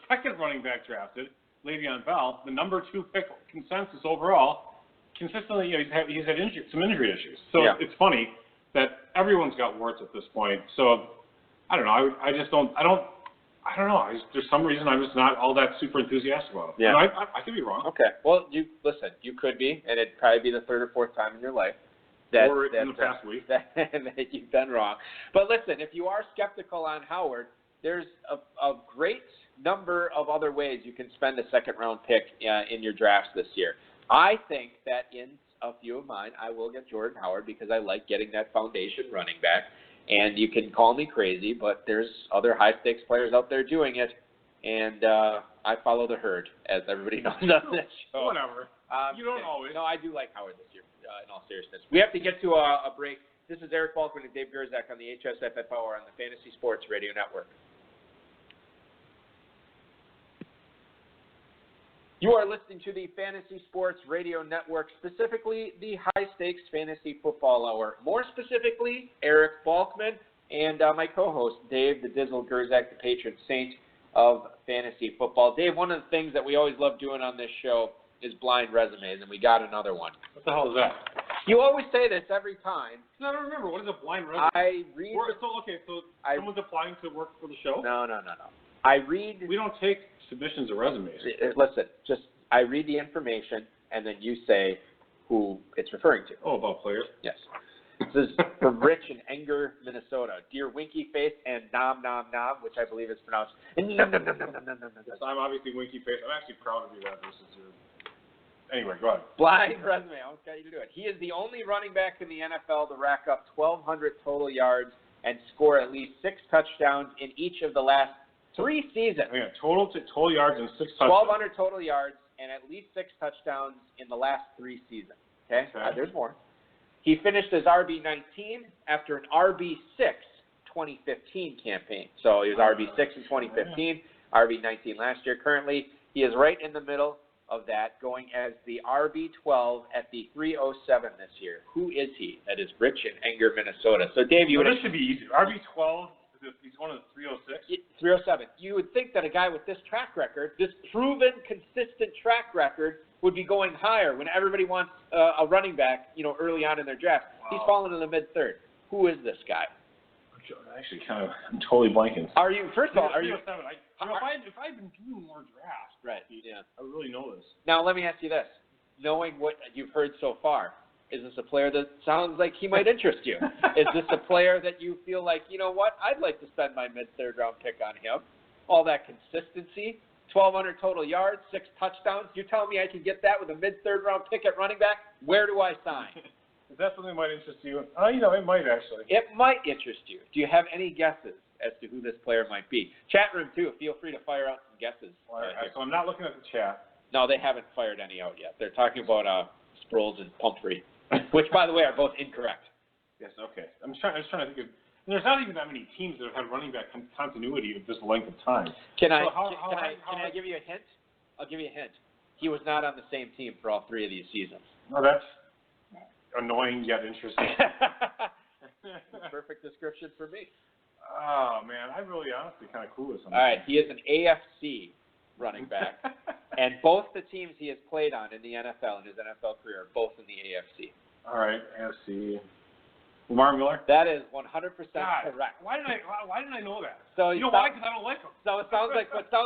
second running back drafted, Le'Veon Bell, the number 2 pick consensus overall, consistently, he's had some injury issues. So it's funny that everyone's got warts at this point. So I don't know. I don't know. There's some reason I'm just not all that super enthusiastic about it. Yeah. I could be wrong. Okay. Well, you could be, and it'd probably be the third or fourth time in your life or in the past week that you've been wrong. But listen, if you are skeptical on Howard, there's a great number of other ways you can spend a second-round pick in your drafts this year. I think that in a few of mine, I will get Jordan Howard because I like getting that foundation running back. And you can call me crazy, but there's other high-stakes players out there doing it. And I follow the herd, as everybody knows on this show. Whatever. You don't always. No, I do like Howard this year, in all seriousness. We have to get to a break. This is Eric Balkman and Dave Gerzak on the HSFF Hour on the Fantasy Sports Radio Network. You are listening to the Fantasy Sports Radio Network, specifically the High Stakes Fantasy Football Hour. More specifically, Eric Balkman and my co-host, Dave the Dizzle Gerzak, the patron saint of fantasy football. Dave, one of the things that we always love doing on this show is blind resumes, and we got another one. What the hell is that? You always say this every time. I don't remember. What is a blind resume? So someone's applying to work for the show? No. We don't take submissions of resumes. Listen, I read the information, and then you say who it's referring to. Oh, about players? Yes. This is from Rich in Enger, Minnesota. Dear Winky Face and Nom Nom Nom, which I believe is pronounced Nom Nom Nom Nom Nom Nom Nom. Yes, I'm obviously Winky Face. I'm actually proud to be that versus your. Anyway, go ahead. Blind resume. I almost got you to do it. He is the only running back in the NFL to rack up 1,200 total yards and score at least 6 touchdowns in each of the last 3 seasons. Yeah, total yards and 6 touchdowns. 1,200 total yards and at least 6 touchdowns in the last 3 seasons. Okay? There's more. He finished as RB19 after an RB6 2015 campaign. So he was RB6 in 2015, RB19 last year. Currently, he is right in the middle of that, going as the RB12 at the 307 this year. Who is he? That is Rich in Enger, Minnesota. So, Dave, this should be easy. RB12, he's one of the 306? 307. You would think that a guy with this track record, this proven, consistent track record, would be going higher when everybody wants a running back, early on in their draft. Wow. He's fallen in the mid-third. Who is this guy? Actually, I'm totally blanking. First of all, are you? If I'd been doing more drafts, right? Yeah, I would really know this. Now, let me ask you this: knowing what you've heard so far, is this a player that sounds like he might interest you? Is this a player that you feel like, you know what, I'd like to spend my mid-third round pick on him? All that consistency, 1,200 total yards, 6 touchdowns. You're telling me I can get that with a mid-third round pick at running back? Where do I sign? Is that something that might interest you? It might actually. It might interest you. Do you have any guesses as to who this player might be? Chat room, too. Feel free to fire out some guesses. All right, so I'm not looking at the chat. No, they haven't fired any out yet. They're talking about Sproles and Pumphrey, which, by the way, are both incorrect. Yes, okay. I'm just trying to think of. There's not even that many teams that have had running back continuity of this length of time. Can I give you a hint? I'll give you a hint. He was not on the same team for all 3 of these seasons. No, that's annoying yet interesting. Perfect description for me. Oh, man, I'm really honestly kind of clueless on that. All right, he is an AFC running back, and both the teams he has played on in the NFL in his NFL career are both in the AFC. All right, AFC. Lamar Miller? That is 100% God, correct. Why didn't I know that? So why? Because I don't like him. So it sounds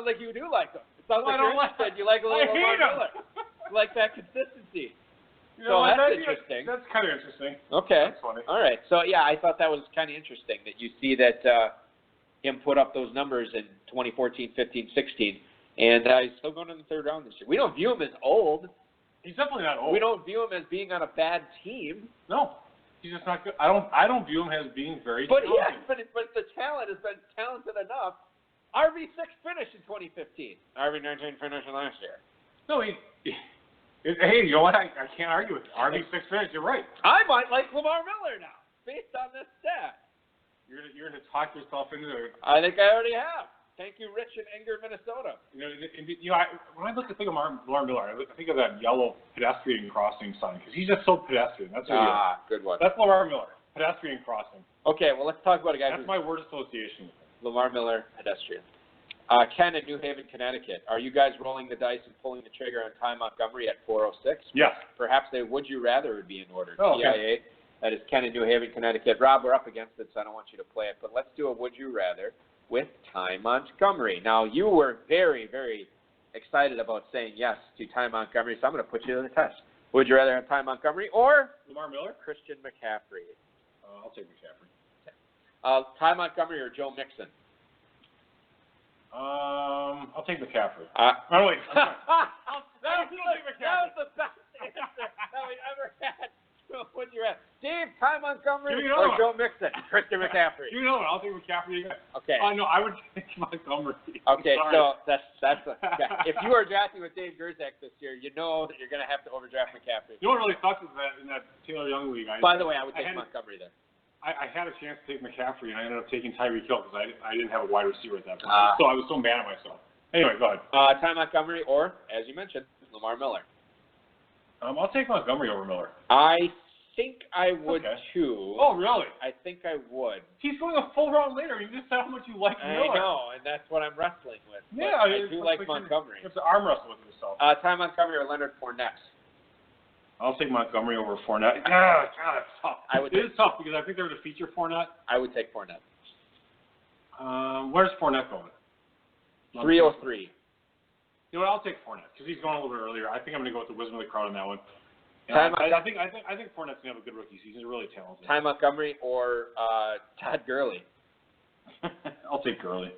like you do like him. It sounds like you're interested. You like a little Lamar Miller. You like that consistency. That's interesting. That's kind of interesting. Okay. That's funny. All right. So, yeah, I thought that was kind of interesting that you see that him put up those numbers in 2014, 15, 16. And he's still going in the third round this year. We don't view him as old. He's definitely not old. We don't view him as being on a bad team. No. He's just not good. I don't view him as being very talented. But the talent has been talented enough. RB6 finished in 2015. RB19 finished last year. No, hey, you know what? I can't argue with you. RB6 finished. You're right. I might like Lamar Miller now, based on this stat. You're going to talk yourself into it. I think I already have. Thank you, Rich in Enger, Minnesota. When I look at Lamar Miller, I think of that yellow pedestrian crossing sign because he's just so pedestrian. That's what he is. Good one. That's Lamar Miller, pedestrian crossing. Okay, well, let's talk about a guy. That's my word association with him. Lamar Miller, pedestrian. Ken in New Haven, Connecticut. Are you guys rolling the dice and pulling the trigger on Ty Montgomery at 406? Yes. Perhaps a would you rather would be in order. Oh, okay. TIA. That is Ken in New Haven, Connecticut. Rob, we're up against it, so I don't want you to play it, but let's do a would you rather with Ty Montgomery. Now, you were very, very excited about saying yes to Ty Montgomery, so I'm going to put you to the test. Would you rather have Ty Montgomery or Lamar Miller? Christian McCaffrey? I'll take McCaffrey. Ty Montgomery or Joe Mixon? I'll take McCaffrey. Wait. That was the best answer that we ever had. Would you rather? Dave, Ty Montgomery or Joe Mixon? Christian McCaffrey. You know what? I'll take McCaffrey again. Okay. No, I would take Montgomery. Okay, so that's if you are drafting with Dave Gerzak this year, you know that you're going to have to overdraft McCaffrey. You know what really sucks is that in that Taylor Young league. By the way, I would take Montgomery there. I had a chance to take McCaffrey, and I ended up taking Tyreek Hill because I didn't have a wide receiver at that point. So I was so mad at myself. Anyway, go ahead. Ty Montgomery or, as you mentioned, Lamar Miller. I'll take Montgomery over Miller. I think I would too. Oh, really? I think I would. He's going a full round later. You just said how much you like Miller. I know, and that's what I'm wrestling with. Yeah, I do like Montgomery. You have to arm wrestle with yourself. Ty Montgomery or Leonard Fournette? I'll take Montgomery over Fournette. God, it's tough. It is tough because I think they're going to feature Fournette. I would take Fournette. Where's Fournette going? 303. You know what? I'll take Fournette because he's going a little bit earlier. I think I'm going to go with the wisdom of the crowd on that one. I think Fournette's going to have a good rookie season. He's really talented. Ty Montgomery or Todd Gurley? I'll take Gurley.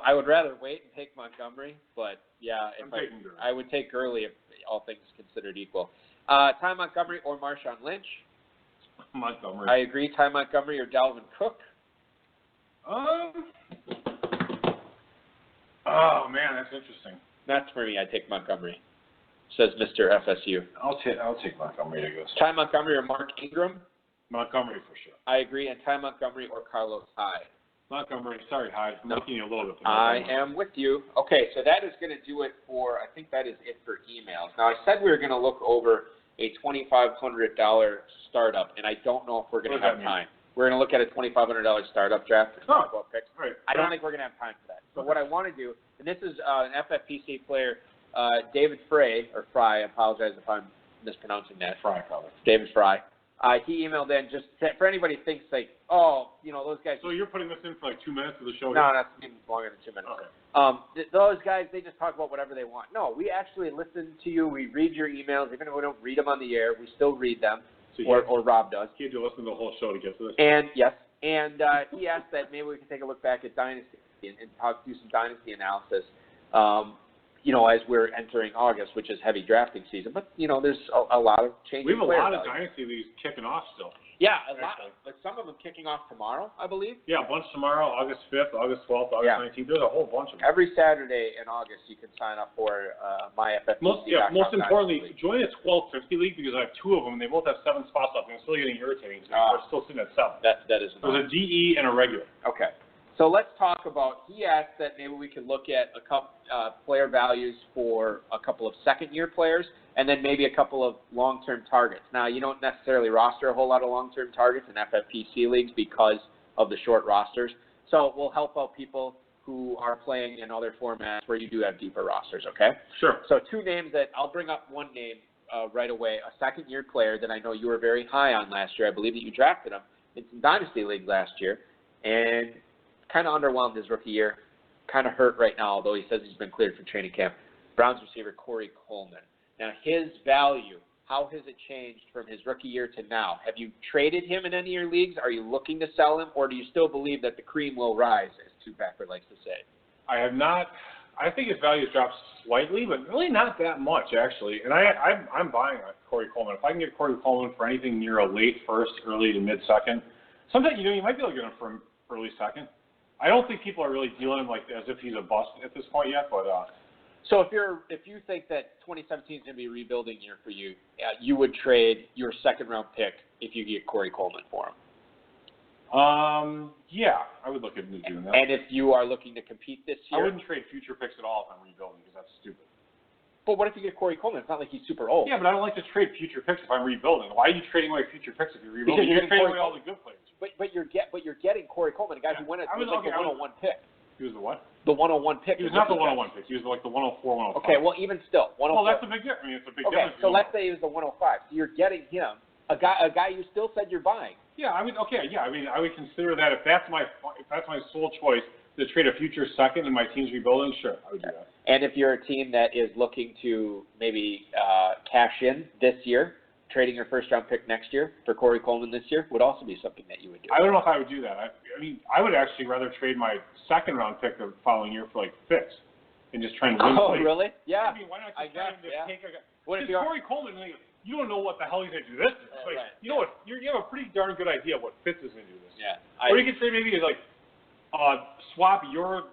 I would rather wait and take Montgomery, but yeah, Gurley. I would take Gurley if all things considered equal. Ty Montgomery or Marshawn Lynch? Montgomery. I agree. Ty Montgomery or Dalvin Cook? Oh man, that's interesting. That's for me. I take Montgomery. Says Mr. FSU. I'll take Montgomery, I guess. Ty Montgomery or Mark Ingram? Montgomery for sure. I agree. And Ty Montgomery or Carlos Hyde? Montgomery. Sorry, Hyde. I'm looking you a little bit. I am with you. Okay, so that is going to do it for, I think that is it for emails. Now, I said we were going to look over a $2,500 startup, and I don't know if we're going to have time. We're going to look at a $2,500 startup draft and talk about picks. Right. I don't think we're going to have time for that. So what I want to do, and this is an FFPC player, David Frey, or Fry, I apologize if I'm mispronouncing that. Fry, probably. David Fry. He emailed in just for anybody who thinks like, those guys. So you're putting this in for like 2 minutes of the show? No, that's even longer than 2 minutes. Okay. Those guys, they just talk about whatever they want. No, we actually listen to you. We read your emails. Even if we don't read them on the air, we still read them, so or Rob does. He had to listen to the whole show to get to this. And, yes, he asked that maybe we can take a look back at Dynasty and do some Dynasty analysis. As we're entering August, which is heavy drafting season. But, there's a lot of changes. We have a lot of Dynasty leagues kicking off still. Yeah, a lot. But some of them kicking off tomorrow, I believe. Yeah, a bunch tomorrow, August 5th, August 12th, August 19th. There's a whole bunch of them. Every Saturday in August, you can sign up for myFFPC.com. Most importantly, join a 1250 league because I have two of them, and they both have 7 spots up, and it's really getting irritating because we're still sitting at 7. That is There's a DE and a regular. Okay. So let's talk about, he asked that maybe we could look at a couple player values for a couple of second-year players and then maybe a couple of long-term targets. Now, you don't necessarily roster a whole lot of long-term targets in FFPC leagues because of the short rosters. So we'll help out people who are playing in other formats where you do have deeper rosters, okay? Sure. So 2 names that I'll bring up one name right away, a second-year player that I know you were very high on last year. I believe that you drafted him in some Dynasty leagues last year. And kind of underwhelmed his rookie year, kind of hurt right now, although he says he's been cleared for training camp. Browns receiver Corey Coleman. Now, his value, how has it changed from his rookie year to now? Have you traded him in any of your leagues? Are you looking to sell him, or do you still believe that the cream will rise, as Two-Packer likes to say? I have not I think his value drops slightly, but really not that much, actually. And I'm buying Corey Coleman. If I can get Corey Coleman for anything near a late first, early to mid-second, sometimes, you might be able to get him for early second. I don't think people are really dealing like as if he's a bust at this point yet, but so if you think that 2017 is going to be a rebuilding year for you, you would trade your second-round pick if you get Corey Coleman for him. Yeah, I would look at doing that. And if you are looking to compete this year, I wouldn't trade future picks at all if I'm rebuilding because that's stupid. But what if you get Corey Coleman? It's not like he's super old. Yeah, but I don't like to trade future picks if I'm rebuilding. Why are you trading away future picks if you're rebuilding? You're trading away all the good players. But you're getting Corey Coleman, a guy who went at the 101 pick. He was the what? The 101 pick. He was not the 101 pick. He was like the 104, 105. Okay, well, even still, 104. Well, that's a big difference. I mean, it's a big difference. Okay, so let's say he was the 105. So you're getting him, a guy you still said you're buying. Yeah, I mean, I would consider that if that's my sole choice to trade a future second and my team's rebuilding, sure, I would do that. And if you're a team that is looking to maybe cash in this year, trading your first-round pick next year for Corey Coleman this year would also be something that you would do. I don't know if I would do that. I mean, I would actually rather trade my second-round pick the following year for, like, Fitz and just try and win. Oh, really? Yeah. I mean, why not just take a guy? What if Corey Coleman, you don't know what the hell he's going to do this. Like, right. You know what? You have a pretty darn good idea of what Fitz is going to do this. Yeah. Or you could say maybe is like swap your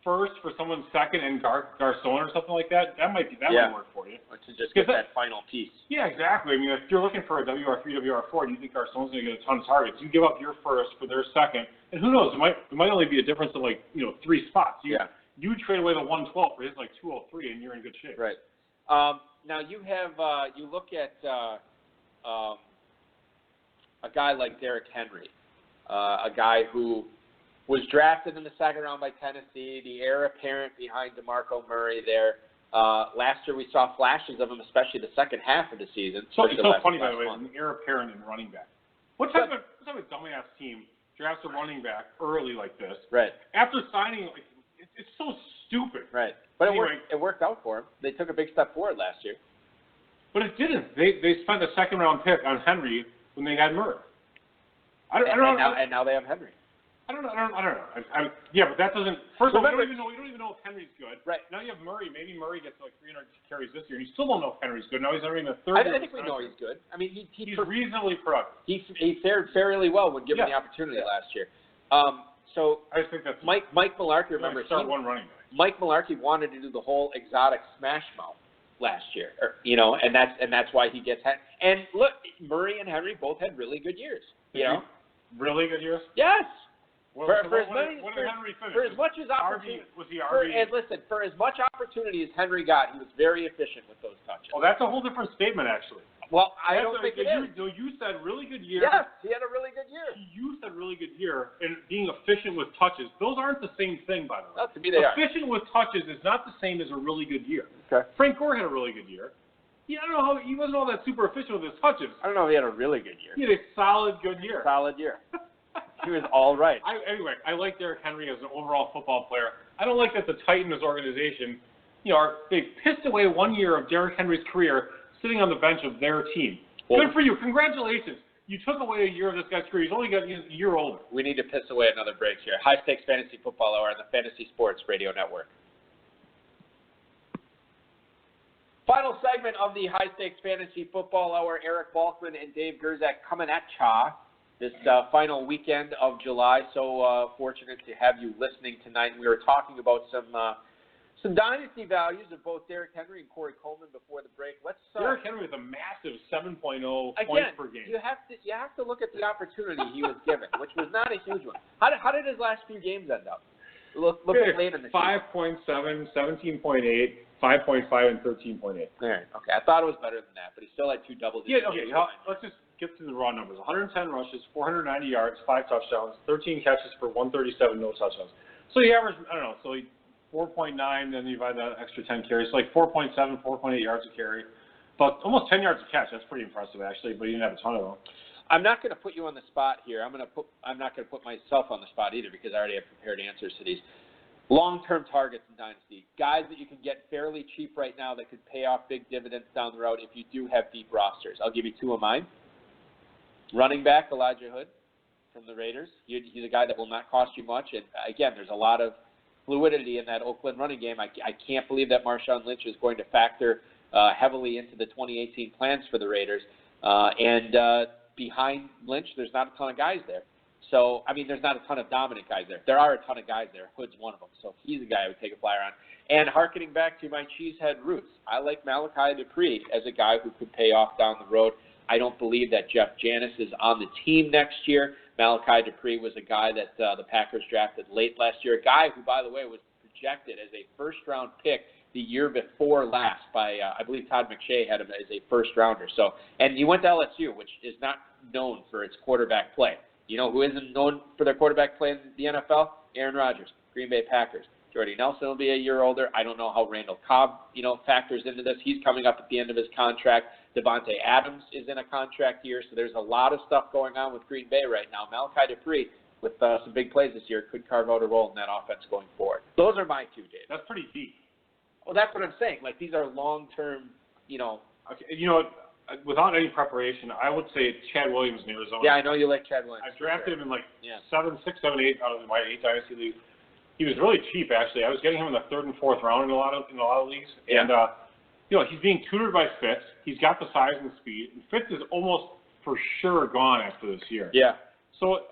first for someone's second and Garcon or something like that. That might work for you. Or to just get that final piece. Yeah, exactly. I mean, if you're looking for a WR3, WR4, and you think Garcon's going to get a ton of targets, you give up your first for their second, and who knows? It might only be a difference of 3 spots. You trade away the 112 for his 203, and you're in good shape. Right. Now you have you look at a guy like Derrick Henry, a guy who was drafted in the second round by Tennessee, the heir apparent behind DeMarco Murray there. Last year we saw flashes of him, especially the second half of the season. So it's so funny, by the way, an heir apparent in running back. What type of dumbass team drafts a running back early like this? Right. After signing, it's so stupid. Right. But it worked out for him. They took a big step forward last year. But it didn't. They spent a second-round pick on Henry when they had Murray. And now they have Henry. I don't know. Yeah, but that doesn't. First of all, you don't even know if Henry's good. Right. Now you have Murray. Maybe Murray gets 300 carries this year. You still don't know if Henry's good. Now he's entering the third year. I think we know he's good. I mean, he's reasonably productive. He fared fairly well when given the opportunity last year. So I just think that's Mike Mularkey. Remember, one running back. Mike Mularkey wanted to do the whole exotic smash mouth last year, and that's why he gets. And look, Murray and Henry both had really good years. Really good years. Yes. Well, for as much opportunity as Henry got, he was very efficient with those touches. Well, that's a whole different statement, actually. Well, I don't think it is. You said really good year. Yes, he had a really good year. You said really good year, and being efficient with touches. Those aren't the same thing, by the way. To me, they are. Efficient with touches is not the same as a really good year. Okay. Frank Gore had a really good year. I don't know how he wasn't all that super efficient with his touches. I don't know if he had a really good year. He had a solid good year. He was all right. Anyway, I like Derrick Henry as an overall football player. I don't like that the Titans organization, they pissed away 1 year of Derrick Henry's career sitting on the bench of their team. Well, good for you. Congratulations. You took away a year of this guy's career. He's only got a year older. We need to piss away another break here. High Stakes Fantasy Football Hour on the Fantasy Sports Radio Network. Final segment of the High Stakes Fantasy Football Hour. Eric Balkman and Dave Gerzak coming at ya this final weekend of July. So fortunate to have you listening tonight. We were talking about some dynasty values of both Derrick Henry and Corey Coleman before the break. Derrick Henry with a massive 7.0 points per game. You have to look at the opportunity he was given, which was not a huge one. How did his last few games end up? Look at late in the season. 5.7, 17.8, 5.5, and 13.8. All right. Okay. I thought it was better than that, but he still had two double-digit. Yeah. Okay. Let's just get to the raw numbers. 110 rushes, 490 yards, 5 touchdowns, 13 catches for 137, no touchdowns. So he averaged, 4.9, then you divide that extra 10 carries. So 4.7, 4.8 yards a carry. But almost 10 yards a catch. That's pretty impressive, actually, but he didn't have a ton of them. I'm not going to put you on the spot here. I'm not going to put myself on the spot either because I already have prepared answers to these. Long-term targets in Dynasty. Guys that you can get fairly cheap right now that could pay off big dividends down the road if you do have deep rosters. I'll give you two of mine. Running back, Elijah Hood from the Raiders. He's a guy that will not cost you much. And, again, there's a lot of fluidity in that Oakland running game. I can't believe that Marshawn Lynch is going to factor heavily into the 2018 plans for the Raiders. And behind Lynch, there's not a ton of guys there. So, I mean, there's not a ton of dominant guys there. There are a ton of guys there. Hood's one of them. So he's a guy I would take a flyer on. And hearkening back to my cheesehead roots, I like Malachi Dupree as a guy who could pay off down the road. I don't believe that Jeff Janis is on the team next year. Malachi Dupree was a guy that the Packers drafted late last year, a guy who, by the way, was projected as a first-round pick the year before last by, I believe Todd McShay had him as a first-rounder. So, and he went to LSU, which is not known for its quarterback play. You know who isn't known for their quarterback play in the NFL? Aaron Rodgers, Green Bay Packers. Jordy Nelson will be a year older. I don't know how Randall Cobb, factors into this. He's coming up at the end of his contract. Devontae Adams is in a contract year, so there's a lot of stuff going on with Green Bay right now. Malachi Dupree, with some big plays this year, could carve out a role in that offense going forward. Those are my two, Dave. That's pretty deep. Well, that's what I'm saying. Like, these are long-term, Okay, without any preparation, I would say Chad Williams in Arizona. Yeah, I know you like Chad Williams. I drafted him in 7, 6, 7, 8 out of my 8 dynasty leagues. He was really cheap, actually. I was getting him in the 3rd and 4th round in a lot of leagues. Yeah. And he's being tutored by Fitz. He's got the size and speed. And Fitz is almost for sure gone after this year. Yeah. So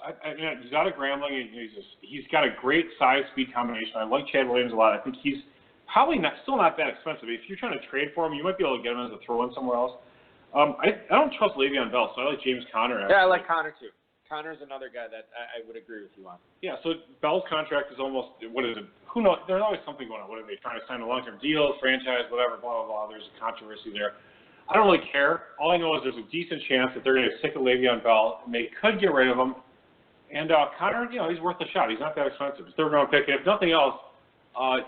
he's out of Grambling. And he's got a great size-speed combination. I like Chad Williams a lot. I think he's probably still not that expensive. If you're trying to trade for him, you might be able to get him as a throw-in somewhere else. I don't trust Le'Veon Bell, so I like James Conner. Actually. Yeah, I like Conner too. Conner's another guy that I would agree with you on. Yeah, so Bell's contract is almost, what is it? Who knows? There's always something going on. What are they trying to sign a long-term deal, franchise, whatever, blah, blah, blah. There's a controversy there. I don't really care. All I know is there's a decent chance that they're going to get sick of Le'Veon Bell, and they could get rid of him. And Conner, he's worth a shot. He's not that expensive. It's 3rd round pick. And if nothing else,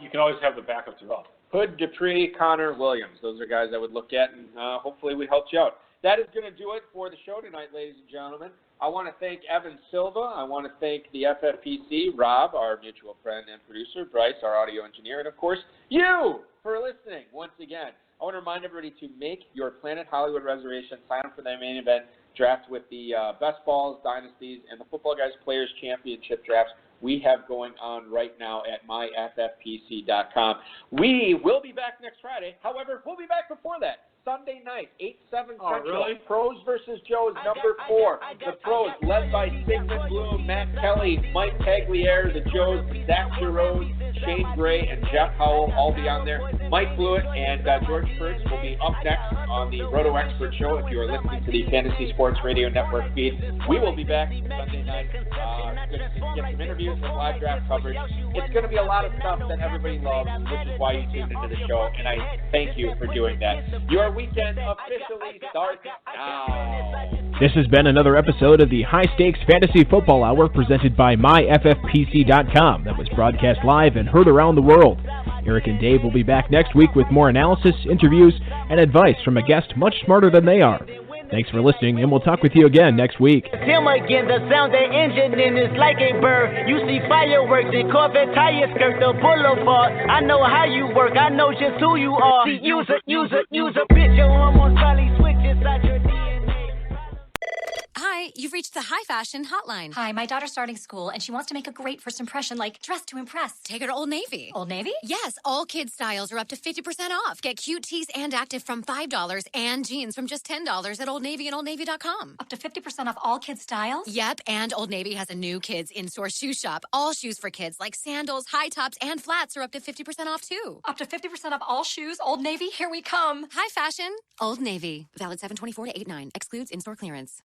you can always have the backup develop. Hood, Dupree, Conner, Williams. Those are guys I would look at, and hopefully we helped you out. That is going to do it for the show tonight, ladies and gentlemen. I want to thank Evan Silva. I want to thank the FFPC, Rob, our mutual friend and producer, Bryce, our audio engineer, and, of course, you for listening once again. I want to remind everybody to make your Planet Hollywood reservation, sign up for the main event draft with the best balls, dynasties, and the Football Guys Players Championship drafts we have going on right now at myffpc.com. We will be back next Friday. However, we'll be back before that. Sunday night, 8-7 Central. Really? Pros versus Joes, number 4. The Pros, led by Sigmund Bloom, Matt Kelly, Mike Tagliere. The Joes, Zach Giroux, Shane Gray, and Jeff Howell all be on there. Mike Blewett and George Kurtz will be up next on the Roto Expert Show if you are listening to the Fantasy Sports Radio Network feed. We will be back Sunday night. Going to get some interviews and live draft coverage. It's going to be a lot of stuff that everybody loves, which is why you tuned into the show, and I thank you for doing that. Your weekend officially starts now. This has been another episode of the High Stakes Fantasy Football Hour presented by myffpc.com that was broadcast live and heard around the world. Eric and Dave will be back next week with more analysis, interviews, and advice from a guest much smarter than they are. Thanks for listening, and we'll talk with you again next week. Him again, the sound the engine in is like a bird. You see fireworks, the Corvette tire skirt the boulevard. I know how you work, I know just who you are. See, use a bitch, your hormones probably switch inside your DNA. Hi, you've reached the High Fashion Hotline. Hi, my daughter's starting school, and she wants to make a great first impression, like dress to impress. Take her to Old Navy. Old Navy? Yes, all kids' styles are up to 50% off. Get cute tees and active from $5 and jeans from just $10 at Old Navy and OldNavy.com. Up to 50% off all kids' styles? Yep, and Old Navy has a new kids in-store shoe shop. All shoes for kids, like sandals, high tops, and flats are up to 50% off, too. Up to 50% off all shoes? Old Navy, here we come. High Fashion, Old Navy. Valid 7/24 to 8/9. Excludes in-store clearance.